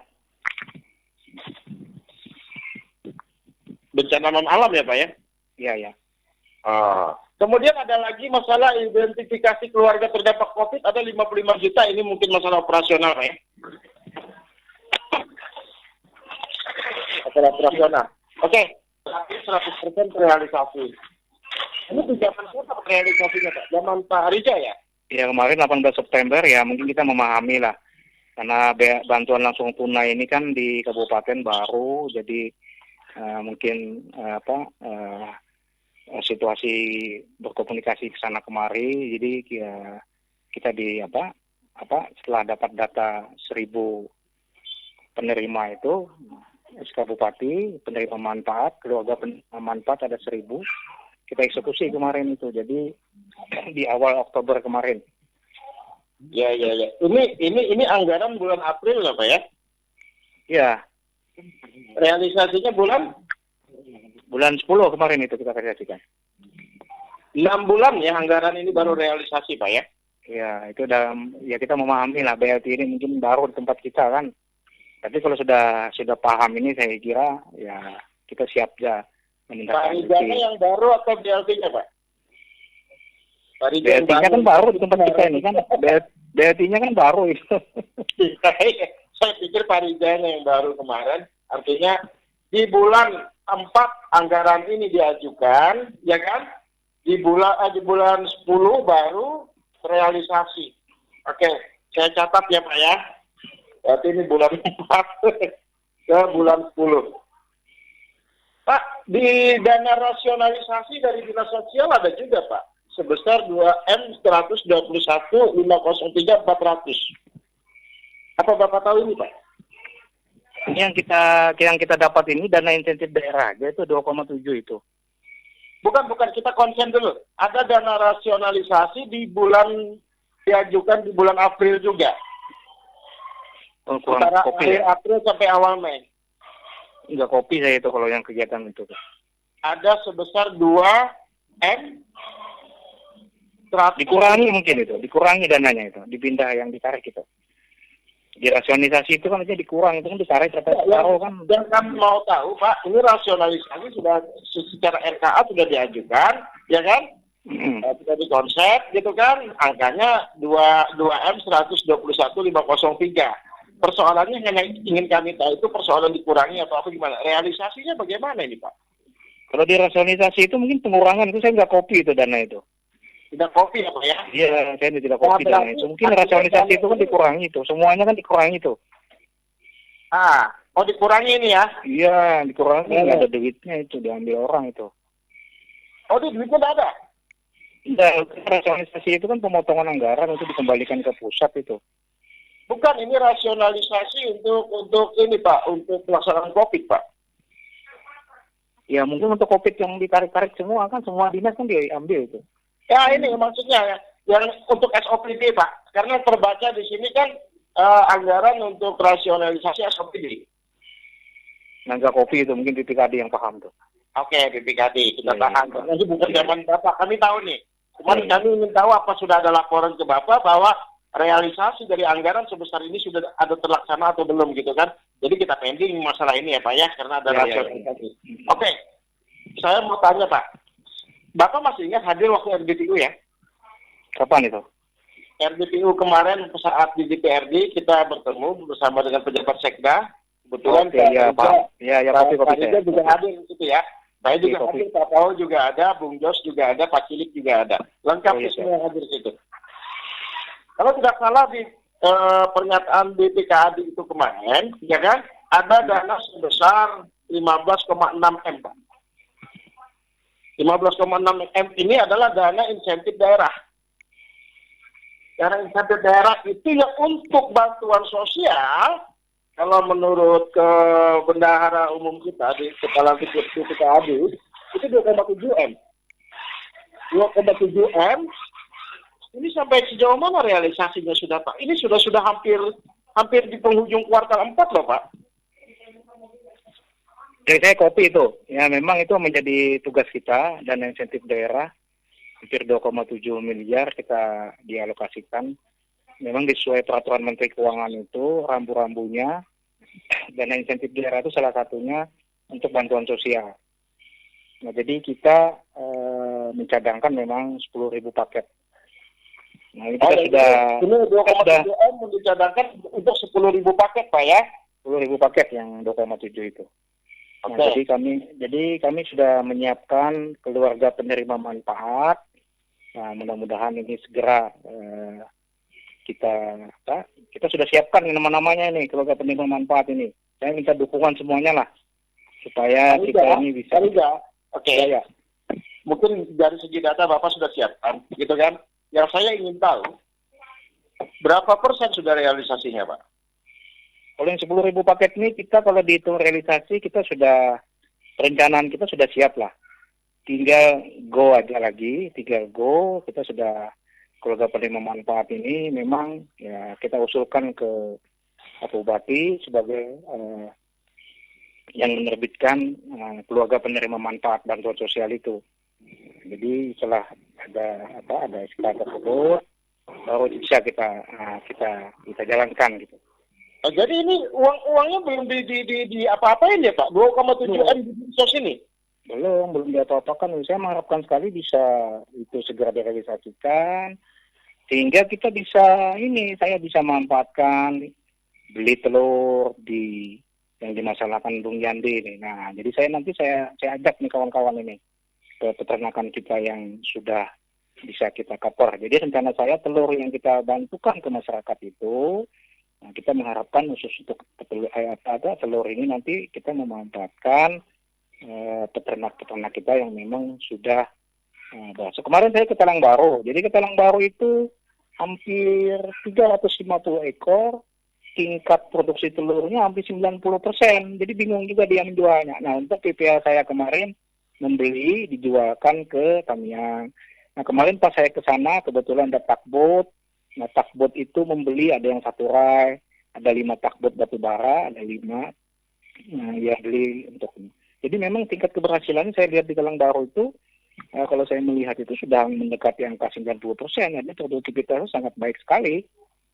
Bencana non-alam ya Pak ya? Iya. Kemudian ada lagi masalah identifikasi keluarga terdampak COVID, ada 55 juta, ini mungkin masalah operasional Pak ya? Masalah operasional. Oke, 100% terrealisasi. Ini di zaman siapa realisasinya Pak? Zaman Pak Rija ya? Ya, kemarin 18 September ya mungkin kita memahami lah. Karena bantuan langsung tunai ini kan di kabupaten baru, jadi mungkin situasi berkomunikasi ke sana kemari, jadi kita setelah dapat data 1.000 penerima itu, SK Bupati, penerima manfaat, keluarga penerima manfaat ada 1.000, kita eksekusi kemarin itu, jadi di awal Oktober kemarin. Ya. Ini anggaran bulan April ya Pak ya? Ya. Realisasinya bulan 10 kemarin itu kita realisasikan. 6 bulan ya anggaran ini baru realisasi Pak ya? Ya, itu kita memahami lah BLT ini mungkin baru di tempat kita kan. Tapi kalau sudah paham ini saya kira ya kita siap ya menindaklanjuti. Pak Rijanya yang baru atau BLT-nya Pak? BLT-nya kan baru di tempat kita ini kan. BLT-nya kan baru itu. Saya pikir Pak Rijanya yang baru kemarin. Artinya di bulan 4 anggaran ini diajukan, ya kan? Di bulan 10 baru realisasi. Oke, saya catat ya Pak ya. Berarti ini bulan 4 ke bulan 10. Pak, di dana rasionalisasi dari dinas sosial ada juga Pak, sebesar 2M121.503.400. Apa Bapak tahu ini Pak? Yang kita dapat ini dana insentif daerah, yaitu 2,7 itu. Bukan, kita konsen dulu. Ada dana rasionalisasi diajukan di bulan April juga. Kurang kopi akhir April sampai awal Mei. Enggak kopi saya itu kalau yang kegiatan itu. Ada sebesar 2M. Dikurangi mungkin itu, dikurangi dananya itu, dipindah yang ditarik itu. Di rasionalisasi itu kan dikurangi, itu kan ditarik taruh kan. Dan kami mau tahu Pak, ini rasionalisasi sudah secara RKA sudah diajukan, ya kan? Sudah dikonsep gitu kan, angkanya 2M 121.503. Persoalannya hanya ingin kami tahu itu persoalan dikurangi atau apa gimana? Realisasinya bagaimana ini Pak? Kalau di rasionalisasi itu mungkin pengurangan itu saya nggak kopi itu dana itu. Tidak kopi ya Pak ya? Iya, saya tidak kopi dana itu. Mungkin rasionalisasi itu kan dikurangi itu, semuanya kan dikurangi itu. Dikurangi ini ya? Iya, dikurangi, nggak ada duitnya itu, diambil orang itu. Oh, di duitnya nggak ada? Enggak, rasionalisasi itu kan pemotongan anggaran untuk dikembalikan ke pusat itu. Bukan, ini rasionalisasi untuk ini Pak, untuk pelaksanaan COVID Pak. Ya mungkin untuk COVID yang ditarik-tarik semua kan, semua dinas kan diambil itu. Ya ini maksudnya yang untuk SOPD Pak, karena terbaca di sini kan anggaran untuk rasionalisasi SOPD. Nggak kopi itu mungkin titik adi yang paham tuh. Oke, BPKD kita Iya, tahan. iya. Ini bukan Iya. zaman Bapak, kami tahu nih. Cuman Iya. kami ingin tahu apa sudah ada laporan ke Bapak bahwa realisasi dari anggaran sebesar ini sudah ada terlaksana atau belum gitu kan. Jadi kita pending masalah ini ya Pak ya, karena ada Iya, rahasia iya, iya. privasi. Oke, saya mau tanya Pak. Bapak masih ingat hadir waktu RDPU ya? Kapan itu? RDPU kemarin saat di DPRD kita bertemu bersama dengan pejabat Sekda. Kebetulan Oke, iya, Pak. Iya, ya, kopi Pak saya. Riza juga hadir gitu ya. Saya juga Kopi. hadir, Pak Paul juga ada, Bung Jos juga ada, Pak Cilik juga ada. Lengkap Oh, iya, semua yang hadir situ. Kalau tidak salah di pernyataan BPKAD itu kemarin, ya kan, ada dana sebesar 15,6 M, Pak. 15,6 M ini adalah dana insentif daerah. Dana insentif daerah itu yang untuk bantuan sosial, kalau menurut ke bendahara umum kita di kepala BPKAD itu 2,7 M. 2,7 M. Ini sampai sejauh mana realisasinya sudah Pak? Ini sudah hampir di penghujung kuartal 4 loh Pak. Dari saya kopi itu. Ya, memang itu menjadi tugas kita dan insentif daerah. Hampir 2,7 miliar kita dialokasikan. Memang sesuai peraturan Menteri Keuangan itu, rambu-rambunya, dana insentif daerah itu salah satunya untuk bantuan sosial. Nah, jadi kita mencadangkan memang 10.000 paket. Nah, ini kita sudah... Ini 2,7 M dicadangkan untuk 10.000 paket Pak ya? 10.000 paket yang 2,7 itu. Nah, Oke. jadi kami sudah menyiapkan keluarga penerima manfaat. Nah, mudah-mudahan ini segera kita sudah siapkan nama-namanya ini keluarga penerima manfaat ini. Saya minta dukungan semuanya lah supaya kita ini bisa. Oke. Ya. Mungkin dari segi data Bapak sudah siapkan, gitu kan? Yang saya ingin tahu berapa persen sudah realisasinya Pak? Kalau yang 10.000 paket ini kita kalau dihitung realisasi kita sudah perencanaan kita sudah siap lah. Tinggal go aja lagi, kita sudah keluarga penerima manfaat ini memang ya kita usulkan ke Pak Bupati sebagai yang menerbitkan keluarga penerima manfaat bantuan sosial itu. Jadi setelah ada SK tersebut baru bisa kita jalankan gitu. Oh, jadi ini uangnya belum di apa-apain ya Pak? 2,7 M di sos ini? Belum diapa-apakan. Saya mengharapkan sekali bisa itu segera direalisasikan sehingga kita bisa saya bisa memanfaatkan beli telur yang dimasalahkan Bung Yandi ini. Nah, jadi saya ajak nih kawan-kawan ini ke peternakan kita yang sudah bisa kita cover. Jadi rencana saya telur yang kita bantukan ke masyarakat itu, nah, kita mengharapkan khusus untuk telur ini nanti kita memanfaatkan peternak-peternak kita yang memang sudah berhasil. Kemarin saya ke Talang Baru. Jadi ke Talang Baru itu hampir 350 ekor, tingkat produksi telurnya hampir 90%. Jadi bingung juga dia menjualnya. Nah, untuk PPA saya kemarin membeli dijualkan ke Tamiang. Nah, kemarin pas saya ke sana kebetulan ada takbot. Nah, takbot itu membeli ada yang 1 rai, ada 5 takbot batu bara, ada 5 yang beli untuk ini. Jadi memang tingkat keberhasilan saya lihat di Talang Baru itu kalau saya melihat itu sudah mendekati angka 90%. Jadi produktivitasnya sangat baik sekali.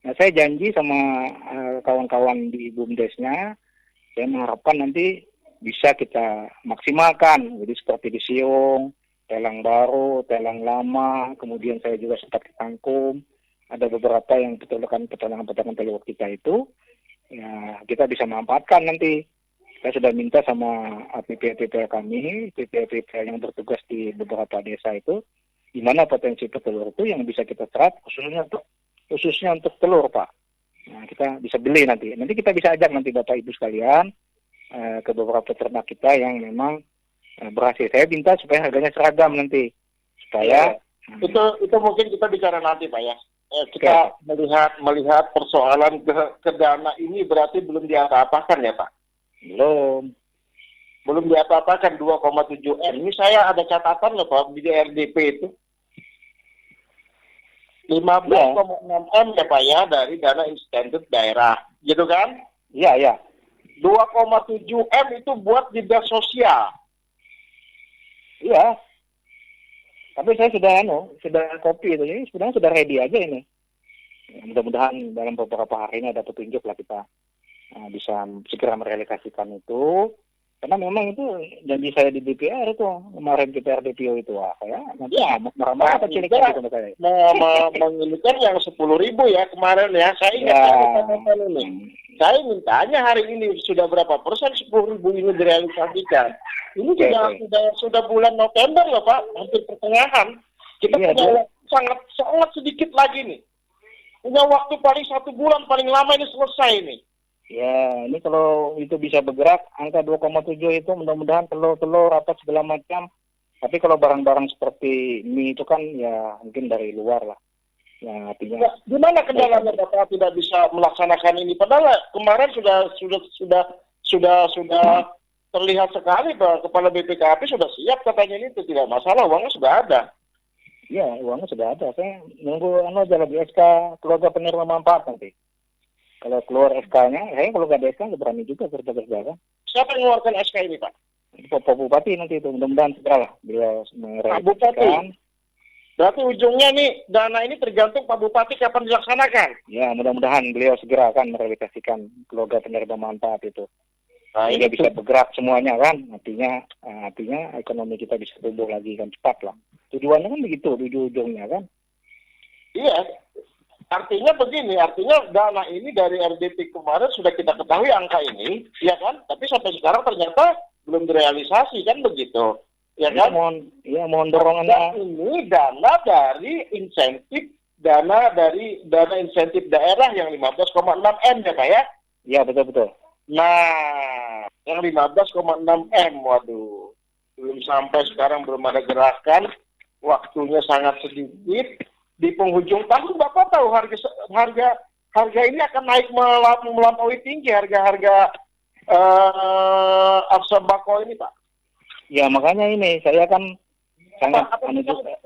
Nah, saya janji sama kawan-kawan di BUMDesnya, saya mengharapkan nanti bisa kita maksimalkan. Jadi seperti di Siung, Talang Baru, Talang Lama, kemudian saya juga sempat ke Tangkum. Ada beberapa yang peternakan telur kita itu, ya kita bisa manfaatkan nanti. Saya sudah minta sama PPA kami, PPA yang bertugas di beberapa desa itu, di mana potensi petelur itu yang bisa kita serap khususnya untuk telur, Pak. Nah, kita bisa beli nanti. Nanti kita bisa ajak nanti Bapak Ibu sekalian ke beberapa peternak kita yang memang berhasil. Saya minta supaya harganya seragam nanti. Supaya itu mungkin kita bicara nanti, Pak ya. Kita melihat persoalan ke dana ini berarti belum diapa-apakan ya, Pak? Belum diapa-apakan 2,7 M. Ini saya ada catatan loh Pak di RDP itu. 15,6 M ya Pak ya dari dana insentif daerah. Gitu kan? Iya. 2,7 M itu buat dinas sosial. Iya. Tapi saya sudah copy itu. Jadi sebenarnya sudah ready aja ini. Ya, mudah-mudahan dalam beberapa hari ini ada petunjuk lah kita bisa segera merealisasikan itu. Karena memang itu janji saya di DPR itu kemarin DPR DPO itu saya nanti marah-marah apa cilik gitu sama saya. Menginginkan yang 10.000 ya kemarin ya. Saya ingat ini. Saya mintanya hari ini sudah berapa persen 10.000 ini direalisasikan. Ini sudah bulan November loh Pak, hampir pertengahan. Kita punya sangat sedikit lagi nih. Punya waktu paling 1 bulan paling lama ini selesai nih. Ya, ini kalau itu bisa bergerak, angka 2,7 itu mudah-mudahan telur apa segala macam. Tapi kalau barang-barang seperti mie itu kan ya mungkin dari luar lah. Ya, artinya. Di mana kendalanya Bapak tidak bisa melaksanakan ini? Padahal kemarin sudah terlihat sekali bahwa Kepala BPKP sudah siap katanya ini tidak masalah, uangnya sudah ada. Ya, uangnya sudah ada. Saya nunggu aja lagi SK keluarga penerima manfaat nanti. Kalau keluar SK-nya, saya kalau nggak ada SK nggak berani juga kerja-kerja kan. Siapa yang mengeluarkan SK ini, Pak? Pak Bupati nanti itu, mudah-mudahan segera lah beliau Pak Bupati. Berarti ujungnya nih, dana ini tergantung Pak Bupati kapan dilaksanakan. Ya, mudah-mudahan beliau segera akan merealisasikan keluarga penerima manfaat itu. Nah, ini bisa bergerak semuanya kan, artinya ekonomi kita bisa tumbuh lagi kan cepat lah. Tujuannya kan begitu, ujung-ujungnya kan. Iya. Artinya begini, dana ini dari RDP kemarin sudah kita ketahui angka ini, ya kan? Tapi sampai sekarang ternyata belum direalisasi kan begitu, ya kan? Mohon dorongannya. Ini dana dari insentif, dana insentif daerah yang 15,6 M ya Pak ya? Iya betul. Nah, yang 15,6 M, waduh, belum sampai sekarang belum ada gerakan, waktunya sangat sedikit. Di penghujung tahun Bapak tahu harga ini akan naik melampaui tinggi harga sembako ini Pak. Ya makanya ini saya kan sangat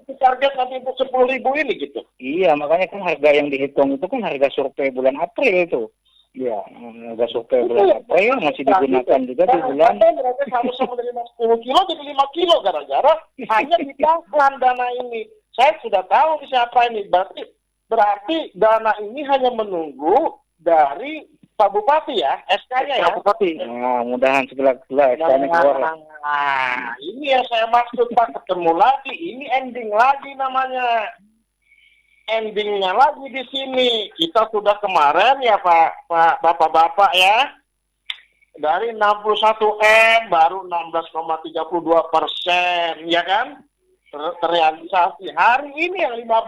target nanti untuk 10.000 ini gitu. Iya makanya kan harga yang dihitung itu kan harga survei bulan April itu. Ya harga survei bulan April masih digunakan juga di bulan. Mereka harus menerima 10 kilo jadi 5 kilo gara-gara hanya ditangkap dana ini. Saya sudah tahu siapa ini. Berarti dana ini hanya menunggu dari Pak Bupati ya, SK-nya ya. Pak Bupati. Nah, mudahan segera SK-nya keluar. Nah, ini yang saya maksud Pak, ketemu lagi. Ini ending lagi namanya. Endingnya lagi di sini. Kita sudah kemarin ya Pak Bapak-Bapak ya. Dari 61 M baru 16,32%, ya kan? Terrealisasi. Hari ini yang 15,6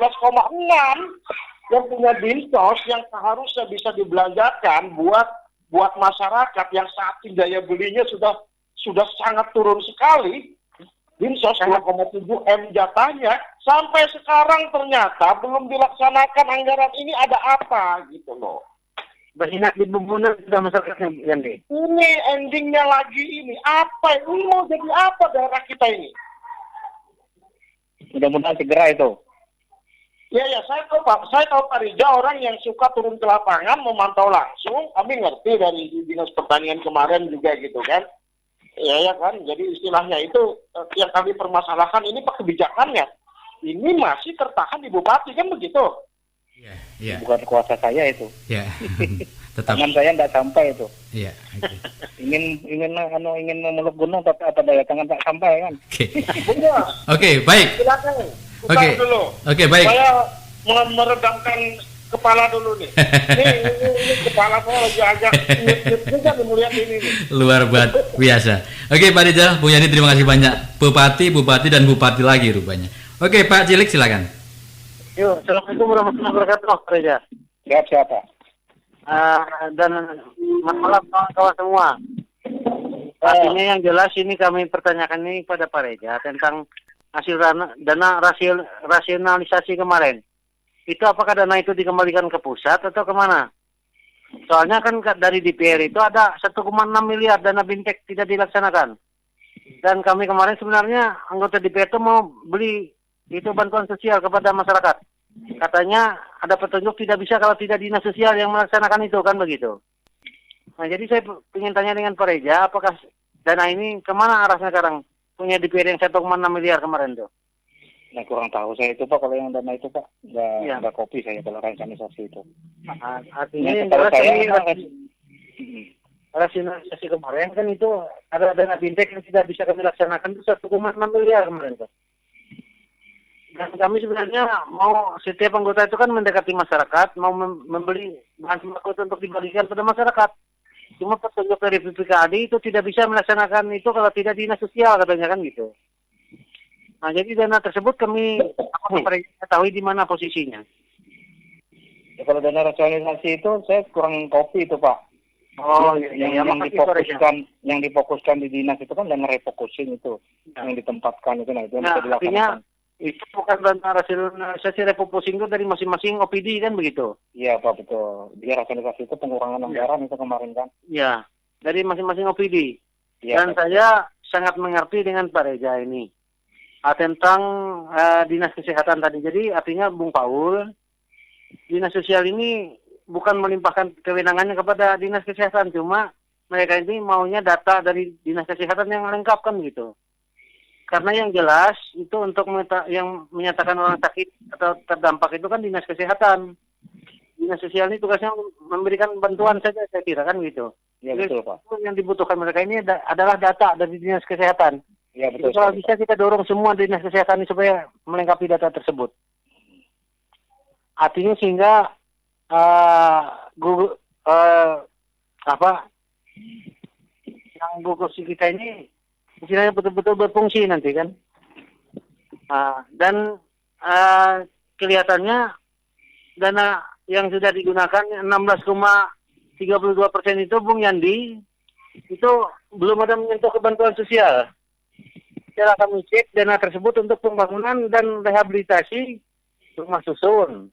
yang punya dinsos yang seharusnya bisa dibelanjakan buat masyarakat yang saat ini daya belinya sudah sangat turun sekali. Dinsos 2,7 M jatahnya sampai sekarang ternyata belum dilaksanakan anggaran ini. Ada apa gitu loh. Banyak dibubuhkan sudah masyarakatnya Yandi. Ini endingnya lagi ini. Apa ini mau jadi apa daerah kita ini? Mudah-mudahan segera itu. Ya, saya tahu Pak Rija orang yang suka turun ke lapangan memantau langsung. Kami ngerti dari Dinas Pertanian kemarin juga gitu kan. Ya kan. Jadi istilahnya itu yang kami permasalahkan ini Pak kebijakannya. Ini masih tertahan di Bupati kan begitu. Iya. Bukan kuasa saya itu. Iya. Tetap. Tangan saya nggak sampai itu. Iya. Okay. ingin memeluk gunung tapi apa daya tangan tak sampai kan. Oke, baik. Silakan. Oke, baik. Saya meredamkan kepala dulu nih. Ini kepala saya lagi agak juga melihat ini nih. Luar biasa. Oke, Pak Rizal, Bu Yani terima kasih banyak. Bupati, dan bupati lagi rupanya. Oke, Pak Cilik silakan. Yuk, assalamualaikum warahmatullahi wabarakatuh, Pak Reza. Siap Pak. Dan masalah kawan-kawan semua. Artinya yang jelas ini kami pertanyakan ini pada Pak Reza tentang hasil dana rasionalisasi kemarin. Itu apakah dana itu dikembalikan ke pusat atau kemana? Soalnya kan dari DPR itu ada 1,6 miliar dana bintek tidak dilaksanakan. Dan kami kemarin sebenarnya anggota DPR itu mau beli itu bantuan sosial kepada masyarakat. Katanya ada petunjuk tidak bisa kalau tidak dinas sosial yang melaksanakan itu kan begitu. Nah jadi saya ingin tanya dengan Pak Reza, apakah dana ini kemana arahnya sekarang? punya DPR yang 1,6 miliar kemarin tuh. Nah, kurang tahu saya itu Pak, kalau yang dana itu Pak, Iya. nggak kopi saya kalau organisasi itu. Artinya Ya, yang kalau jelas saya kami Mm. rasionalisasi kemarin kan itu ada dana fintech yang tidak bisa kami laksanakan itu 1,6 miliar kemarin tuh. Dan kami sebenarnya mau setiap anggota itu kan mendekati masyarakat, mau membeli bahan sembako itu untuk dibagikan pada masyarakat. Cuma petunjuk dari PPKAD itu tidak bisa melaksanakan itu kalau tidak dinas sosial katanya kan gitu. Nah jadi dana tersebut kami ketahui di mana posisinya. Ya, kalau dana rasionalisasi itu saya kurang kopi itu Pak. Oh iya, yang difokuskan di dinas itu kan dana refocusing itu yang ditempatkan itu, nah itu yang bisa dilaksanakan. Artinya itu bukan dana rasionalisasi refocusing itu dari masing-masing OPD kan begitu? Iya Pak, betul. Dia rasionalisasi itu pengurangan anggaran itu kemarin kan? Iya, dari masing-masing OPD. Ya, Dan Pak. saya sangat mengerti dengan Pak Reza ini tentang dinas kesehatan tadi. Jadi artinya Bung Paul, dinas sosial ini bukan melimpahkan kewenangannya kepada dinas kesehatan, cuma mereka ini maunya data dari dinas kesehatan yang lengkap kan gitu. Karena yang jelas itu untuk yang menyatakan orang sakit atau terdampak itu kan dinas kesehatan. Dinas sosial ini tugasnya memberikan bantuan saja saya kira kan gitu. Iya betul Pak. Yang dibutuhkan mereka ini adalah data dari dinas kesehatan. Iya betul. Jadi, kalau bisa kita dorong semua dinas kesehatan ini supaya melengkapi data tersebut. Artinya sehingga Google yang Google kita ini istilahnya betul-betul berfungsi nanti kan. Dan kelihatannya dana yang sudah digunakan 16,32% itu Bung Yandi itu belum ada menyentuh kebantuan sosial. Setelah kami cek dana tersebut untuk pembangunan dan rehabilitasi rumah susun,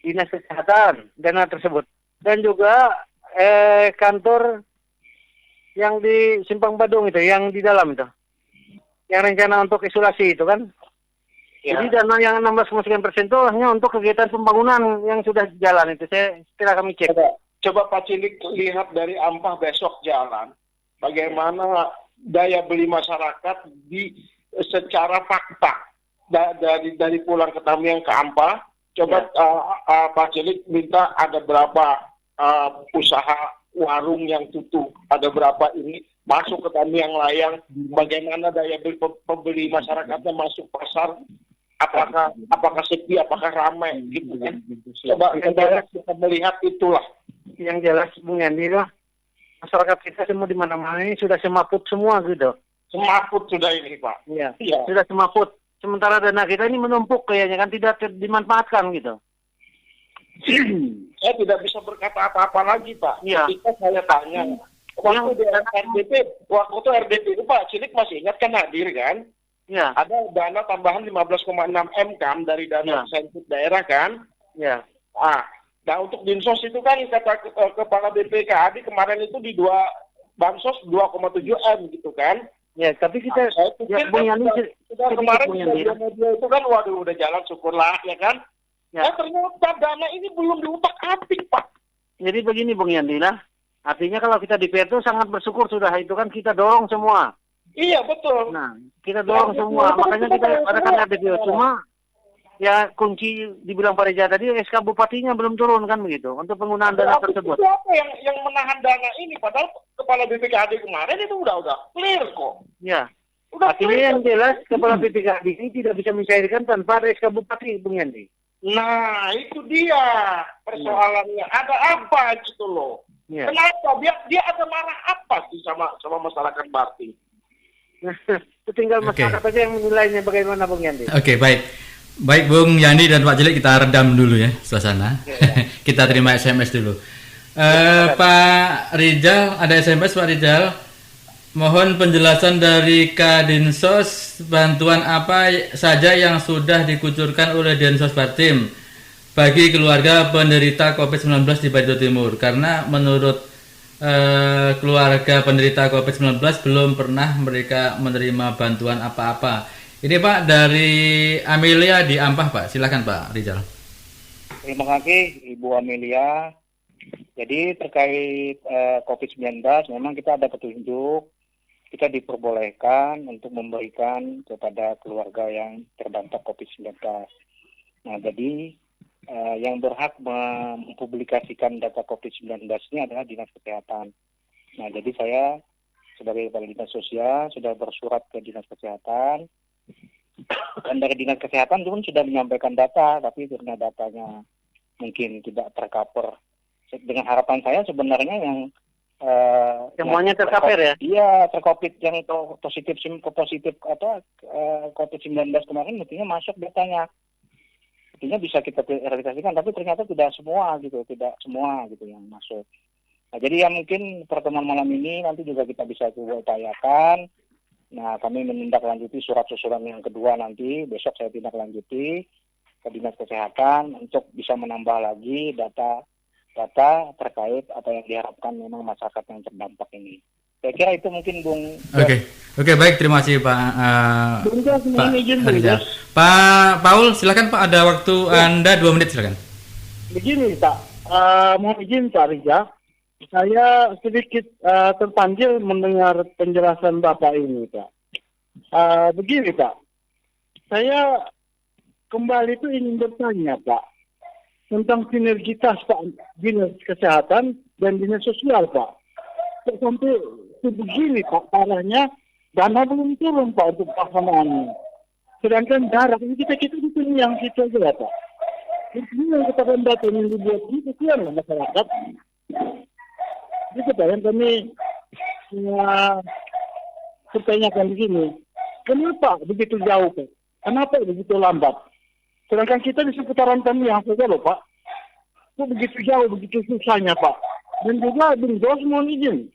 dinas kesehatan, dana tersebut. Dan juga kantor yang di Simpang Badung itu, yang di dalam itu. Yang rencana untuk isolasi itu kan. Ya. Jadi dana yang 16,9% itu hanya untuk kegiatan pembangunan yang sudah jalan itu. Setelah kami cek. Coba Pak Cilik lihat dari Ampah besok jalan. Bagaimana daya beli masyarakat secara fakta. Dari pulang ke Tamiang ke Ampah. Coba Pak Cilik minta ada berapa usaha warung yang tutup, ada berapa ini masuk ke Tamiang Layang, bagaimana daya beli pembeli masyarakatnya masuk pasar, apakah sepi, apakah ramai gitu kan. Coba kita melihat itulah. Yang jelas Bung Yandi lah, masyarakat kita semua di mana-mana ini sudah semaput semua gitu. Semaput sudah ini Pak. Iya. Sudah semaput. Sementara dana kita ini menumpuk kayaknya kan tidak dimanfaatkan gitu. Saya tidak bisa berkata apa-apa lagi Pak. Iya. Ketika saya tanya, waktu itu RDP itu Pak Cilik masih ingat kan hadir kan? Iya. Ada dana tambahan 15,6 M kan dari dana sensus daerah kan? Iya. Nah untuk Dinsos itu kan kata Kepala BPKAD kemarin itu di bansos 2,7 M gitu kan? Ya, tapi kita Bung Yani sudah kemarin media itu kan waduh udah jalan syukurlah ya kan? Ya. Ternyata dana ini belum diutak-atik Pak. Jadi begini Bung Yandi lah. Artinya kalau kita di PR itu sangat bersyukur sudah itu kan kita dorong semua. Iya betul. Nah kita dorong semua. Makanya kita adakan RDPO. Cuma ya kunci dibilang Pak Reza tadi SK Bupatinya belum turun kan begitu untuk penggunaan dana tersebut. Siapa yang menahan dana ini? Padahal Kepala BPKAD kemarin itu udah clear kok. Ya. Artinya yang jelas Kepala BPKAD ini tidak bisa mencairkan tanpa ada SK Bupati Bung Yandi. Nah, itu dia persoalannya. Ada apa gitu loh? Ya. Kenapa? Dia ada marah apa sih sama masyarakat Barti? Itu tinggal masyarakat aja yang menilainya bagaimana Bung Yandi. Oke, baik. Baik Bung Yandi dan Pak Cilik, kita redam dulu ya suasana. Kita terima SMS dulu. Pak Rizal, ada SMS Pak Rizal. Mohon penjelasan dari Kadinsos, bantuan apa saja yang sudah dikucurkan oleh Densos Bartim bagi keluarga penderita COVID-19 di Barito Timur. Karena menurut keluarga penderita COVID-19 belum pernah mereka menerima bantuan apa-apa. Ini Pak dari Amelia di Ampah Pak, silakan Pak Rizal. Terima kasih Ibu Amelia. Jadi terkait COVID-19 memang kita ada petunjuk kita diperbolehkan untuk memberikan kepada keluarga yang terdampak COVID-19. Nah, jadi yang berhak mempublikasikan data COVID-19 ini adalah Dinas Kesehatan. Nah, jadi saya sebagai Kepala Dinas Sosial sudah bersurat ke Dinas Kesehatan, dan dari Dinas Kesehatan pun sudah menyampaikan data, tapi karena datanya mungkin tidak tercover. Dengan harapan saya sebenarnya yang Semuanya tercover ya? Iya, tercovid yang positif COVID-19 kemarin mestinya masuk datanya. Artinya bisa kita realisasikan, tapi ternyata tidak semua gitu yang masuk. Nah, jadi yang mungkin pertemuan malam ini nanti juga kita bisa upayakan. Nah, kami menindaklanjuti surat susulan yang kedua nanti, besok saya tindak lanjuti ke Dinas Kesehatan untuk bisa menambah lagi data terkait apa yang diharapkan memang masyarakat yang terdampak ini. Saya kira itu mungkin Bung. Oke, baik, terima kasih Pak Rizal. Pak Paul, silakan Pak, ada waktu Anda 2 menit, silakan. Begini Pak, mohon izin Pak Rizal, saya sedikit terpanggil mendengar penjelasan Bapak ini Pak. Begini Pak, saya kembali itu ingin bertanya Pak tentang sinergitas Pak Dinas Kesehatan dan Dinas Sosial Pak. Sampai begini Pak, parahnya dana belum turun Pak untuk pelaksanaannya. Sedangkan jarak ini kita itu yang situ aja Pak. Ini yang kita data yang dibuat itu kesian masyarakat. Itu Pak yang kami pertanyakan begini. Kenapa begitu jauh Pak? Kenapa begitu lambat? Sedangkan kita di seputaran Tamiang saja loh Pak. Kok begitu jauh, begitu susahnya Pak. Dan juga Bung Jos mohon izin.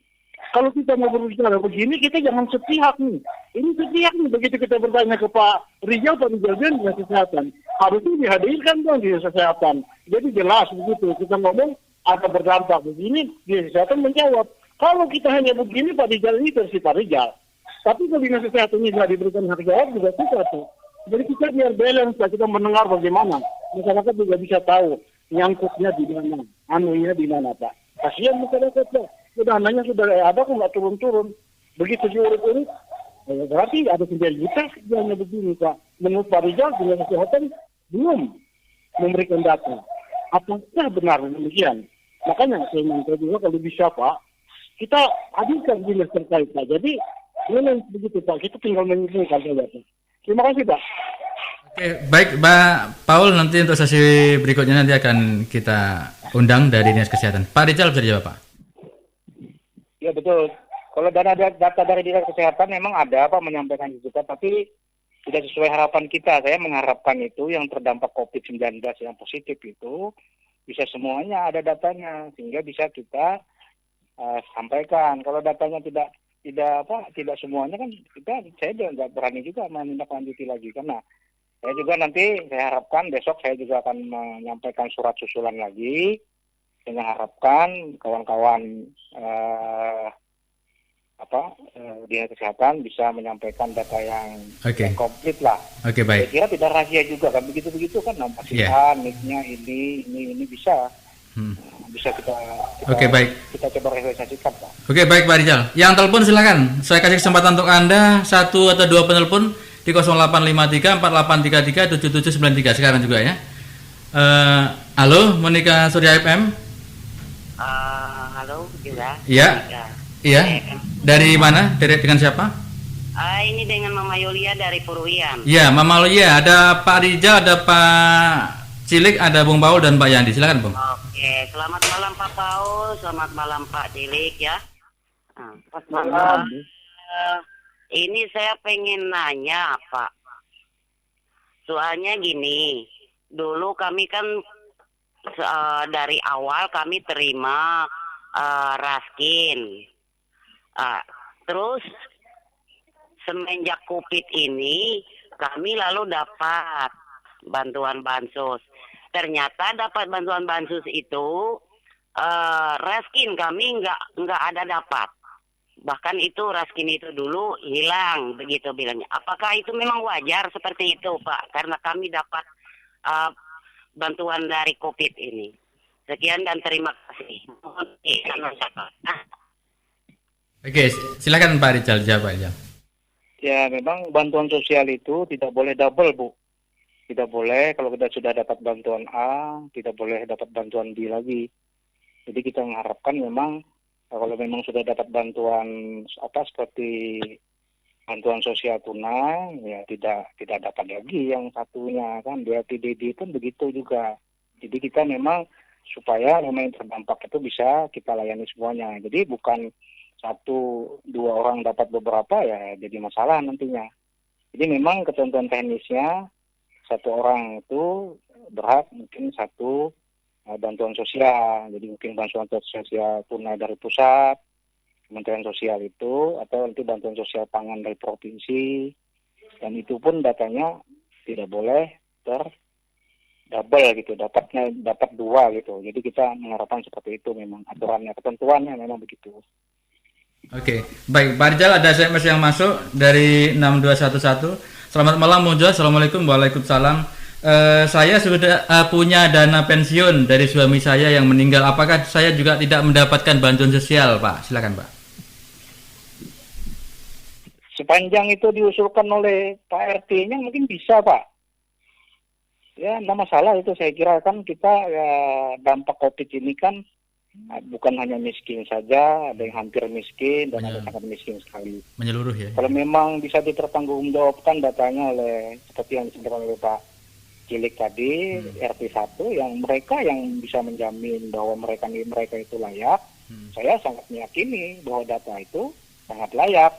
Kalau kita mau berbicara begini, kita jangan sepihak nih. Ini sepihak nih, begitu kita bertanya ke Pak Rizal dan Dinas Kesehatan. Harusnya dihadirkan dong Dinas Kesehatan. Jadi jelas begitu, kita ngomong ada berdampak begini, Dinas Kesehatan menjawab. Kalau kita hanya begini, Pak Rizal ini versi Pak Rizal. Tapi kalau Dinas Kesehatan ini tidak diberikan hak jawab, juga susah tuh. Jadi kita biar balance, kita mendengar bagaimana. Masyarakat juga bisa tahu nyangkutnya di mana, anunya di mana Pak. Kasihan masyarakat Pak. Dananya sudah ada kok nggak turun-turun. Begitu diurut-urut, berarti ada sinergitas yang begini Pak. Menurut Pak Rizal, Dinas Kesehatan belum memberikan data. Apakah benar demikian? Makanya saya minta juga kalau bisa Pak, kita hadirkan dinas terkait Pak. Jadi memang begitu Pak, kita tinggal menyimpulkan saja Pak. Terima kasih Pak. Oke, baik Pak Paul, nanti untuk sesi berikutnya nanti akan kita undang dari Dinas Kesehatan. Pak Rizal bisa dijawab Pak? Ya betul. Kalau data dari Dinas Kesehatan memang ada Pak menyampaikan itu, tapi tidak sesuai harapan kita. Saya mengharapkan itu yang terdampak COVID-19 yang positif itu bisa semuanya ada datanya sehingga bisa kita sampaikan. Kalau datanya tidak semuanya kan saya juga nggak berani juga menindaklanjuti lagi, karena saya juga nanti saya harapkan besok saya juga akan menyampaikan surat susulan lagi dengan harapkan kawan-kawan Dinas Kesehatan bisa menyampaikan data yang komplit lah. Oke, baik. Saya kira tidak rahasia juga kan, begitu kan namanya nicknya ini bisa. Bisa kita baik. Kita coba realisasikan Pak. Oke, baik Pak Rizal. Yang telepon silakan. Saya kasih kesempatan untuk Anda 1 atau 2 penelpon di 0853 4833 7793 sekarang juga ya. Halo, Monika Surya FM. Halo juga. Iya. Dari mana? Dengan siapa? Ini dengan Mama Yulia dari Purwian. Iya, Mama Yulia. Ada Pak Rizal, ada Pak Cilik, ada Bung Paul dan Pak Yandi. Silakan Bung. Oke, selamat malam Pak Paul, selamat malam Pak Cilik ya. Ini saya pengen nanya Pak. Soalnya gini, dulu kami kan dari awal kami terima Raskin. Terus semenjak COVID ini kami lalu dapat bantuan bansos. Ternyata dapat bantuan bansos itu Raskin kami nggak ada dapat. Bahkan itu Raskin itu dulu hilang begitu bilangnya. Apakah itu memang wajar seperti itu Pak? Karena kami dapat bantuan dari COVID ini. Sekian dan terima kasih. Oke, silakan Pak Rizal jawab Pak Rizal. Ya, memang bantuan sosial itu tidak boleh double, Bu. Tidak boleh kalau kita sudah dapat bantuan A, tidak boleh dapat bantuan B lagi. Jadi kita mengharapkan memang kalau memang sudah dapat bantuan seperti bantuan sosial tunai, ya tidak dapat lagi yang satunya kan. BLTDD pun begitu juga. Jadi kita memang supaya memang yang terdampak itu bisa kita layani semuanya. Jadi bukan satu dua orang dapat beberapa ya jadi masalah nantinya. Jadi memang ketentuan teknisnya satu orang itu berhak mungkin satu bantuan sosial. Jadi mungkin bantuan sosial tunai dari pusat, Kementerian Sosial itu, atau nanti bantuan sosial pangan dari provinsi. Dan itu pun datanya tidak boleh double gitu, dapat dua gitu. Jadi kita mengharapkan seperti itu memang aturannya, ketentuannya memang begitu. Oke, baik Pak Rizal, ada SMS yang masuk dari 6211. Selamat malam Mojo, Assalamualaikum. Waalaikumsalam. Saya sudah punya dana pensiun dari suami saya yang meninggal. Apakah saya juga tidak mendapatkan bantuan sosial, Pak? Silakan, Pak. Sepanjang itu diusulkan oleh Pak RT-nya mungkin bisa, Pak. Ya, tidak masalah itu. Saya kira kan kita dampak COVID ini kan bukan hanya miskin saja, ada yang hampir miskin dan ada yang sangat miskin sekali. Menyeluruh ya. Kalau memang bisa dipertanggungjawabkan datanya oleh seperti yang disebutkan oleh Pak Cilik tadi, RT 1 yang mereka yang bisa menjamin bahwa mereka itu layak, saya sangat meyakini bahwa data itu sangat layak.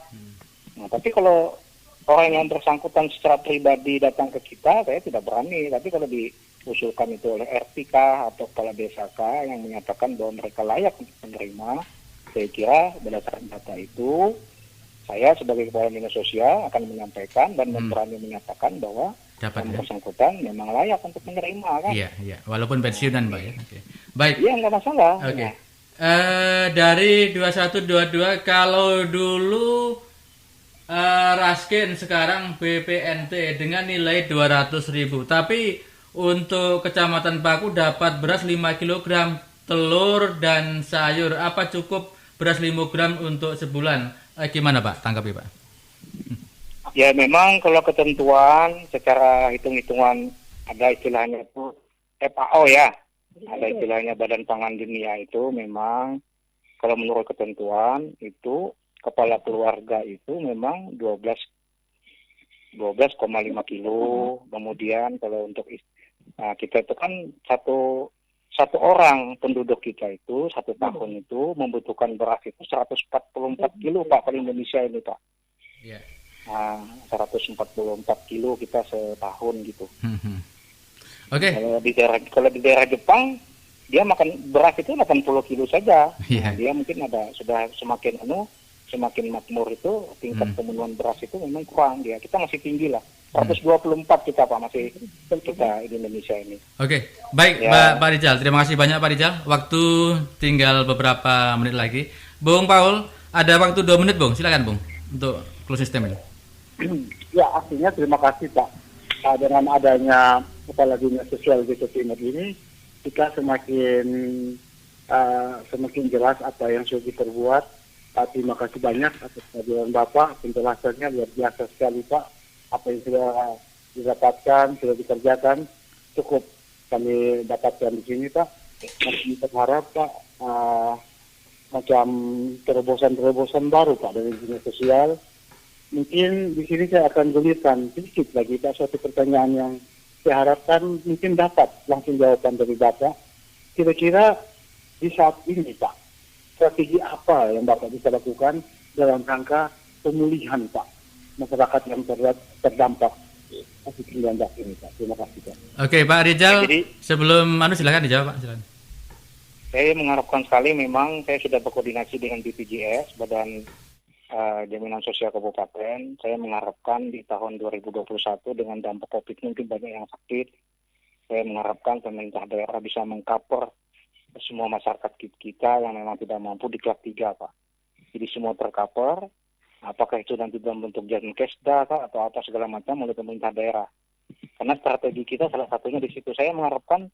Nah, tapi kalau orang yang bersangkutan secara pribadi datang ke kita, saya tidak berani. Tapi kalau diusulkan itu oleh RTK atau kepala desa yang menyatakan bahwa mereka layak untuk menerima, saya kira berdasarkan data itu, saya sebagai kepala dinas sosial akan menyampaikan dan berani menyatakan bahwa yang bersangkutan memang layak untuk menerima kan. Iya. Walaupun pensiunan, Pak ya. Okay. Baik. Iya, nggak masalah. Oke. Dari 2122, kalau dulu Raskin sekarang BPNT dengan nilai 200.000, tapi untuk Kecamatan Paku dapat beras 5 kg, telur dan sayur. Apa cukup beras 5 gram untuk sebulan? Gimana Pak? Tanggapi Pak. Ya memang kalau ketentuan secara hitung-hitungan ada istilahnya itu FAO ya. Ada istilahnya Badan Pangan Dunia itu memang kalau menurut ketentuan itu kepala keluarga itu memang 12,5 kilo. Kemudian kalau untuk kita itu kan satu orang penduduk kita itu 1 tahun itu membutuhkan beras itu 144 kilo Pak per Indonesia ini Pak. Iya. Nah, 144 kilo kita setahun gitu. Oke. Kalau di daerah Jepang dia makan beras itu 80 kilo saja. Yeah. Nah, dia mungkin sudah semakin makmur itu tingkat pemenuhan beras itu memang kurang dia. Kita masih tinggi lah. 124 kita Pak masih kita di Indonesia ini. Oke, baik ya. Pak Rizal, terima kasih banyak Pak Rizal. Waktu tinggal beberapa menit lagi. Bung Paul, ada waktu 2 menit Bung, silakan Bung untuk closing statement. Ya, artinya terima kasih Pak. Dengan adanya kepala dinas sosial di Timur ini, kita semakin jelas apa yang sudah diperbuat. Terima kasih banyak atas kehadiran Bapak, penjelasannya luar biasa sekali Pak. Apa yang sudah didapatkan, sudah dikerjakan, cukup kami dapatkan di sini Pak. Masih berharap Pak, macam terobosan baru Pak dari dinas sosial. Mungkin di sini saya akan gulirkan sedikit lagi Pak suatu pertanyaan yang saya harapkan mungkin dapat langsung jawaban dari Bapak. Kira-kira di saat ini Pak, strategi apa yang Bapak bisa lakukan dalam rangka pemulihan Pak masyarakat yang terdampak COVID-19 ini Pak? Terima kasih Pak. Oke Pak Rizal, sebelum silakan dijawab Pak. Silakan. Saya mengharapkan sekali memang saya sudah berkoordinasi dengan BPJS, Badan Jaminan Sosial Kabupaten. Saya mengharapkan di tahun 2021 dengan dampak COVID mungkin banyak yang sakit. Saya mengharapkan pemerintah daerah bisa mengcover semua masyarakat kita yang memang tidak mampu di kelas 3 Pak. Jadi semua tercover, apakah itu nanti dalam bentuk Jankesda atau apa segala macam oleh pemerintah daerah. Karena strategi kita salah satunya di situ. Saya mengharapkan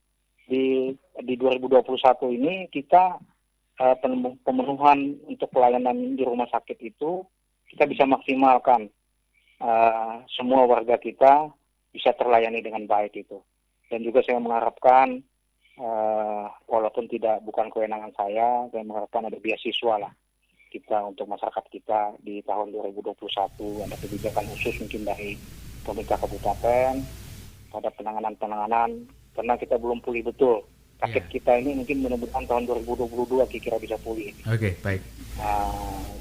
di 2021 ini kita pemenuhan untuk pelayanan di rumah sakit itu kita bisa maksimalkan, semua warga kita bisa terlayani dengan baik itu. Dan juga saya mengharapkan, walaupun bukan kewenangan saya mengharapkan ada beasiswa lah kita untuk masyarakat kita di tahun 2021, ada kebijakan khusus mungkin dari pemerintah kabupaten pada penanganan, karena kita belum pulih betul. Sakit kita ini mungkin mudah-mudahan tahun 2022 kira-kira bisa pulih. Oke, baik.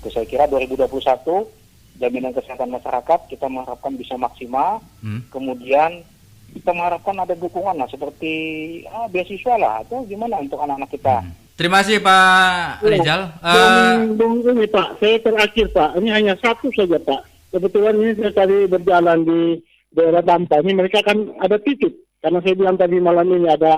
Itu saya kira 2021 jaminan kesehatan masyarakat kita mengharapkan bisa maksimal. Kemudian kita mengharapkan ada dukungan lah seperti beasiswa lah atau gimana untuk anak-anak kita. Terima kasih Pak Rizal. Ini Pak, saya terakhir Pak, ini hanya satu saja Pak. Kebetulan ini saya tadi berjalan di daerah Tampa, ini mereka kan ada titip. Karena saya bilang tadi malam ini ada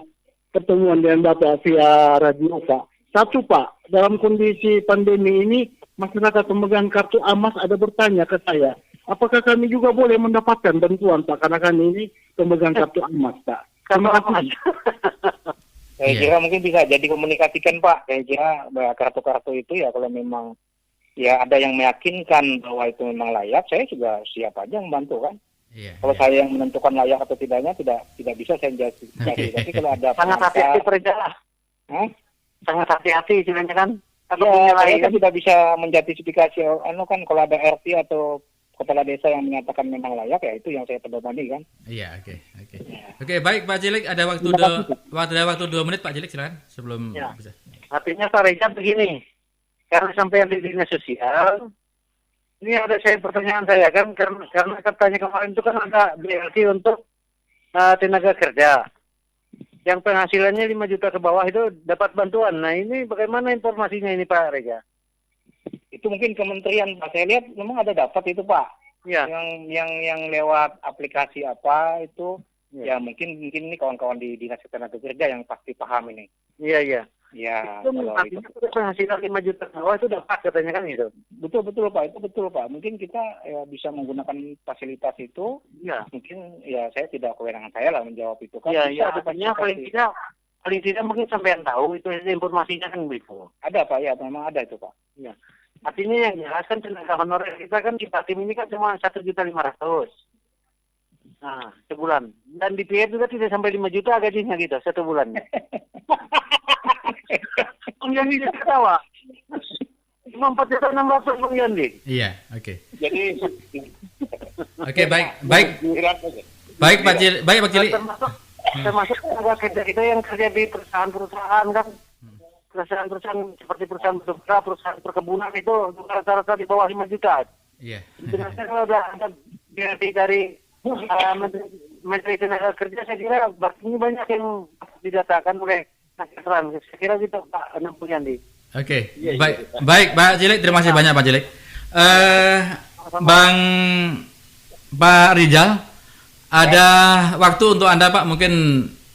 pertemuan dengan Bapak via radio Pak. Satu Pak, dalam kondisi pandemi ini, masyarakat pemegang kartu AMAS ada bertanya ke saya, apakah kami juga boleh mendapatkan bantuan Pak, karena kami ini pemegang kartu AMAS Pak. Terima kasih. Saya kira mungkin bisa jadi komunikasikan Pak. Saya kira kartu-kartu itu ya kalau memang ya ada yang meyakinkan bahwa itu memang layak, saya juga siap aja membantu kan. Kalau saya yang menentukan layak atau tidaknya tidak bisa saya jelasin. Tapi kalau ada sangat hati-hati perjalanan. Sangat hati-hati sebenarnya kan. Saya kan tidak bisa menjustifikasi kan kalau ada RT atau kepala desa yang menyatakan memang layak ya itu yang saya pedomani kan. Iya, oke. Oke, baik Pak Cilik, ada waktu 2 menit Pak Cilik, silakan sebelum bisa. Artinya Pak Reza begini, karena sampai di dinas sosial, ini ada pertanyaan saya kan, karena katanya kemarin itu kan ada BLT untuk tenaga kerja. Yang penghasilannya 5 juta ke bawah itu dapat bantuan. Nah ini bagaimana informasinya ini Pak Reza? Itu mungkin kementerian Pak, saya lihat memang ada dapat itu Pak. Ya. Yang lewat aplikasi apa itu ya mungkin ini kawan-kawan di dinas tenaga kerja yang pasti paham ini. Iya. Ya, itu artinya penghasilan 5 juta ke bawah itu dapat katanya kan itu. Betul Pak, itu betul Pak. Mungkin kita bisa menggunakan fasilitas itu. Ya. Mungkin ya saya tidak kewenangan saya lah menjawab itu kan. Iya, artinya paling tidak mungkin sampean tahu itu informasinya kan begitu. Ada Pak, ya memang ada itu Pak. Iya. Artinya yang jelas kan tenaga honorer kita kan kita tim ini kan cuma 1.500.000. Nah, sebulan. Dan di PR juga tidak sampai 5 juta gajinya kita satu bulannya. Bang Yandi dia ketawa. Cuma 4.600.000 Bang Yandi. Iya, oke. Jadi Oke, baik. Baik Pak Cilik. Termasuk tenaga kerja kita yang kerja di perusahaan-perusahaan kan. Perusahaan seperti perusahaan perkebunan itu rata-rata di bawah 5 juta. Iya. Sebenarnya kalau ada dari Menteri Tenaga Kerja, saya kira ini banyak yang didatakan oleh Nakesran. Saya kira gitu Pak Nampuyandi. Oke, baik Pak Cilik, terima kasih banyak Pak Cilik. Bang Pak Rizal, ada waktu untuk Anda Pak, mungkin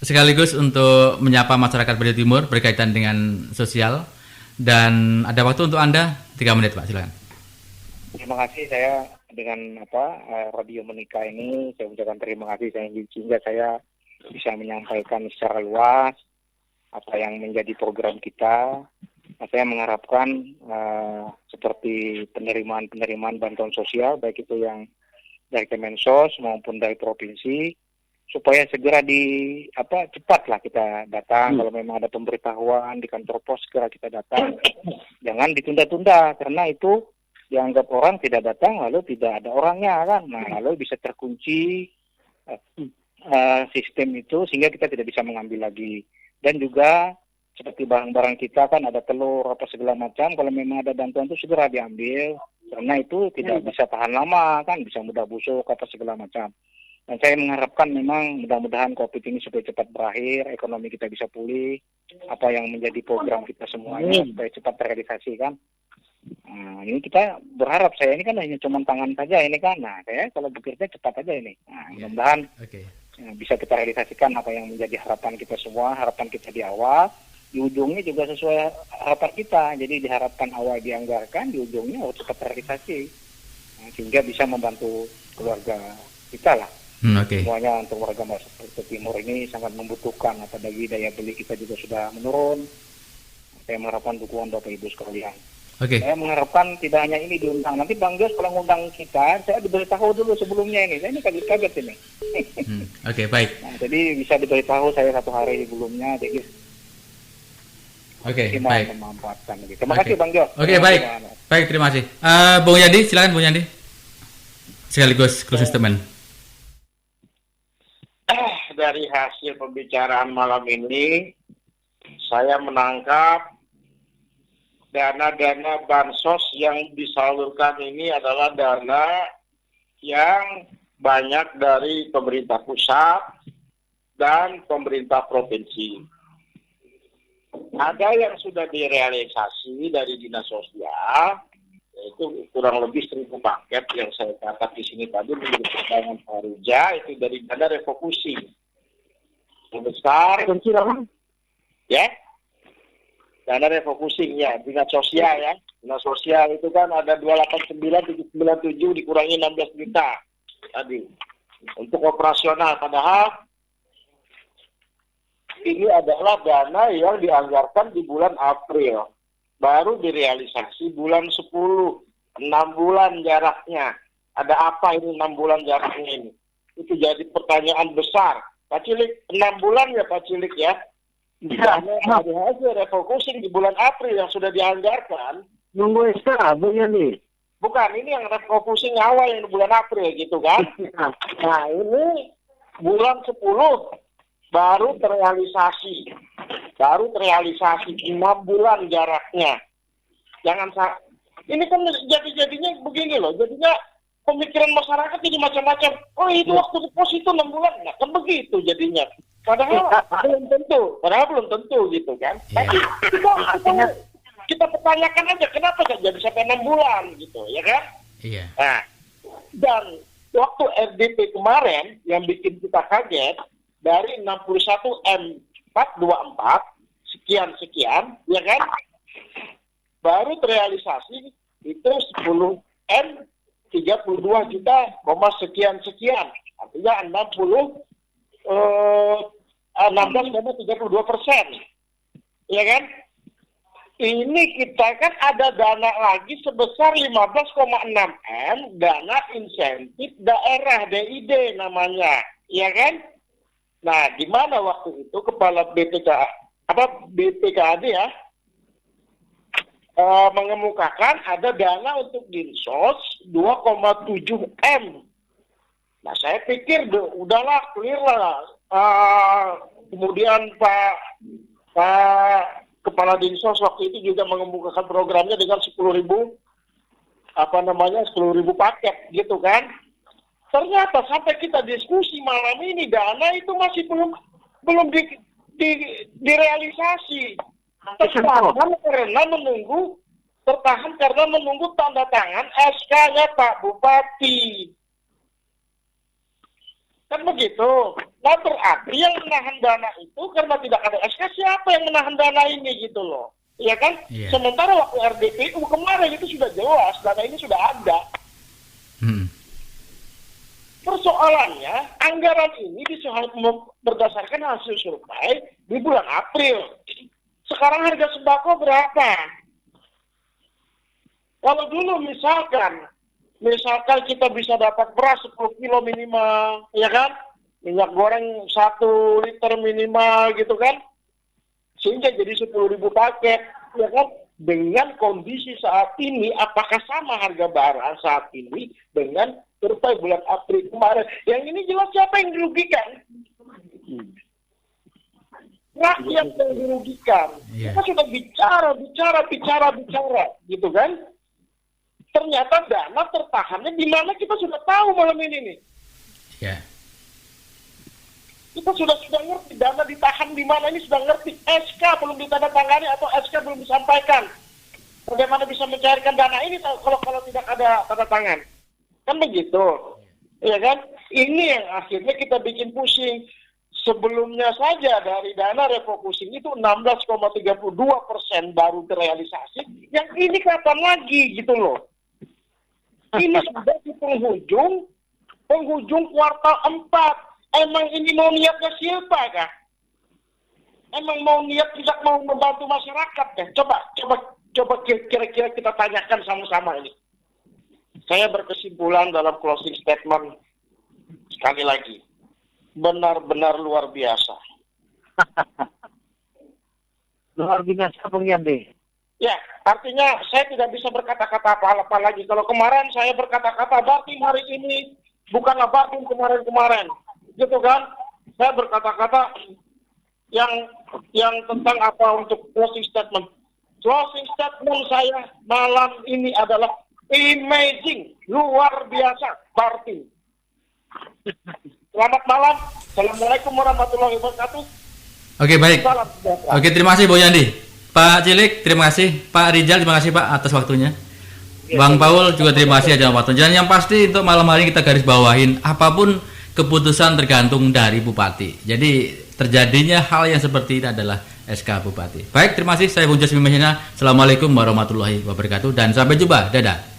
sekaligus untuk menyapa masyarakat Bali Timur berkaitan dengan sosial, dan ada waktu untuk Anda 3 menit Pak, silakan. Terima kasih, saya dengan Radio Monika ini saya ucapkan terima kasih sehingga saya bisa menyampaikan secara luas apa yang menjadi program kita. Nah, saya mengharapkan seperti penerimaan bantuan sosial baik itu yang dari Kemensos maupun dari provinsi, supaya segera cepatlah kita datang. Kalau memang ada pemberitahuan di kantor pos, segera kita datang. Jangan ditunda-tunda, karena itu dianggap orang tidak datang lalu tidak ada orangnya kan. Nah, lalu bisa terkunci sistem itu sehingga kita tidak bisa mengambil lagi. Dan juga seperti barang-barang kita kan ada telur apa segala macam, kalau memang ada bantuan itu segera diambil, karena itu tidak bisa tahan lama kan, bisa mudah busuk apa segala macam. Dan saya mengharapkan memang mudah-mudahan COVID ini supaya cepat berakhir, ekonomi kita bisa pulih, apa yang menjadi program kita semuanya supaya cepat terrealisasi kan. Nah, ini kita berharap, saya ini kan hanya cuma tangan saja ini kan. Nah, saya kalau bekerja cepat aja ini. Nah, mudah-mudahan bisa kita realisasikan apa yang menjadi harapan kita semua, harapan kita di awal, di ujungnya juga sesuai harapan kita. Jadi diharapkan awal dianggarkan, di ujungnya harus cepat terrealisasi. Nah, sehingga bisa membantu keluarga kita lah. Semuanya untuk warga masyarakat Timur ini sangat membutuhkan, apalagi daya beli kita juga sudah menurun. Saya mengharapkan dukungan Bapak Ibu sekalian. Oke. Saya mengharapkan tidak hanya ini diundang. Nanti Bang Jos kalau ngundang kita, saya diberitahu dulu sebelumnya ini. Saya ini kaget-kaget ini. Oke, baik. Nah, jadi bisa diberitahu saya 1 hari sebelumnya. Jadi Oke, mau baik. memanfaatkan. Gitu. Terima kasih Bang Jos. Oke, baik. Baik, terima kasih. Bung Yandi, silakan Bung Yandi. Sekaligus closing statement. Dari hasil pembicaraan malam ini, saya menangkap dana-dana bansos yang disalurkan ini adalah dana yang banyak dari pemerintah pusat dan pemerintah provinsi. Ada yang sudah direalisasi dari dinas sosial, yaitu kurang lebih 1.000 paket yang saya catat di sini tadi menjadi pertanyaan Pak Rija, itu dari dana refocusing. Sebesar, ya, dana refocusing ya, dinas sosial ya. Dinas sosial itu kan ada 289, 797 dikurangi 16 juta tadi untuk operasional. Padahal ini adalah dana yang dianggarkan di bulan April, baru direalisasi bulan 10, 6 bulan jaraknya. Ada apa ini 6 bulan jaraknya ini? Itu jadi pertanyaan besar. Pak Cilik, 6 bulan ya Pak Cilik ya? Dana dari hasil refocusing di bulan April yang sudah dianggarkan. Nunggu SK, Bung Yandi. Bukan, ini yang refocusing awal yang di bulan April gitu kan. Nah ini bulan 10 baru terrealisasi. 6 bulan jaraknya. Ini kan jadinya begini loh, jadinya pemikiran masyarakat jadi macam-macam. Oh itu waktu pos itu 6 bulan, nah kan begitu jadinya. Padahal belum tentu gitu kan. Tapi kita pertanyakan aja kenapa jadi sampai 6 bulan gitu, ya kan? Iya. Nah, dan waktu RDP kemarin yang bikin kita kaget dari 61 M424 sekian, ya kan? Baru terrealisasi itu 10 M32 juta, sekian. Artinya 16,32%. Ya kan? Ini kita kan ada dana lagi sebesar 15,6 M dana insentif daerah DID namanya, ya kan? Nah, di mana waktu itu kepala BPKAD ya mengemukakan ada dana untuk dinsos 2,7 M. Nah, saya pikir udahlah clear lah. Kemudian Pak Kepala Dinsos waktu itu juga mengemukakan programnya dengan 10.000 paket gitu kan. Ternyata sampai kita diskusi malam ini dana itu masih belum direalisasi. Tertahan karena menunggu tanda tangan SK-nya Pak Bupati. Kan begitu. Nah berarti yang menahan dana itu karena tidak ada SK, siapa yang menahan dana ini gitu loh. Iya kan? Yeah. Sementara waktu RDP kemarin itu sudah jelas, dana ini sudah ada. Persoalannya, anggaran ini berdasarkan hasil survei di bulan April. Sekarang harga sembako berapa? Kalau dulu misalkan kita bisa dapat beras 10 kilo minimal, ya kan? Minyak goreng 1 liter minimal gitu kan? Sehingga jadi 10.000 paket, ya kan? Dengan kondisi saat ini, apakah sama harga barang saat ini dengan survei bulan April kemarin? Yang ini jelas siapa yang dirugikan? Rakyat yang dirugikan. Kita sudah bicara, gitu kan? Ternyata dana tertahannya di mana kita sudah tahu malam ini nih. Yeah. Kita sudah ngerti dana ditahan di mana ini, sudah ngerti. SK belum ditandatangani atau SK belum disampaikan. Bagaimana bisa mencairkan dana ini kalau tidak ada tanda tangan? Kan begitu. Ya kan? Ini yang akhirnya kita bikin pusing. Sebelumnya saja dari dana refocusing itu 16,32% baru terrealisasi. Yang ini kapan lagi gitu loh. Ini sudah di penghujung kuartal 4. Emang ini mau niatnya siapa kah? emang mau niat tidak mau membantu masyarakat deh. Coba kira-kira kita tanyakan sama-sama ini. Saya berkesimpulan dalam closing statement sekali lagi, benar-benar luar biasa. Luar biasa Bung Yandi. Ya, artinya saya tidak bisa berkata-kata apa-apa lagi. Kalau kemarin saya berkata-kata Batim hari ini bukanlah Batim kemarin-kemarin, gitu kan? Saya berkata-kata yang tentang apa untuk closing statement. Closing statement saya malam ini adalah amazing, luar biasa, Batim. Selamat malam. Assalamualaikum warahmatullahi wabarakatuh. Oke, baik. Salam sejahtera. Oke, terima kasih Bu Yandi. Pak Cilik, terima kasih. Pak Rizal, terima kasih Pak atas waktunya. Bang Paul juga terima kasih atas waktunya. Dan yang pasti untuk malam hari kita garis bawahin, apapun keputusan tergantung dari Bupati. Jadi terjadinya hal yang seperti ini adalah SK Bupati. Baik, terima kasih. Saya Bung Jasmine Mahina. Assalamualaikum warahmatullahi wabarakatuh dan sampai jumpa. Dadah.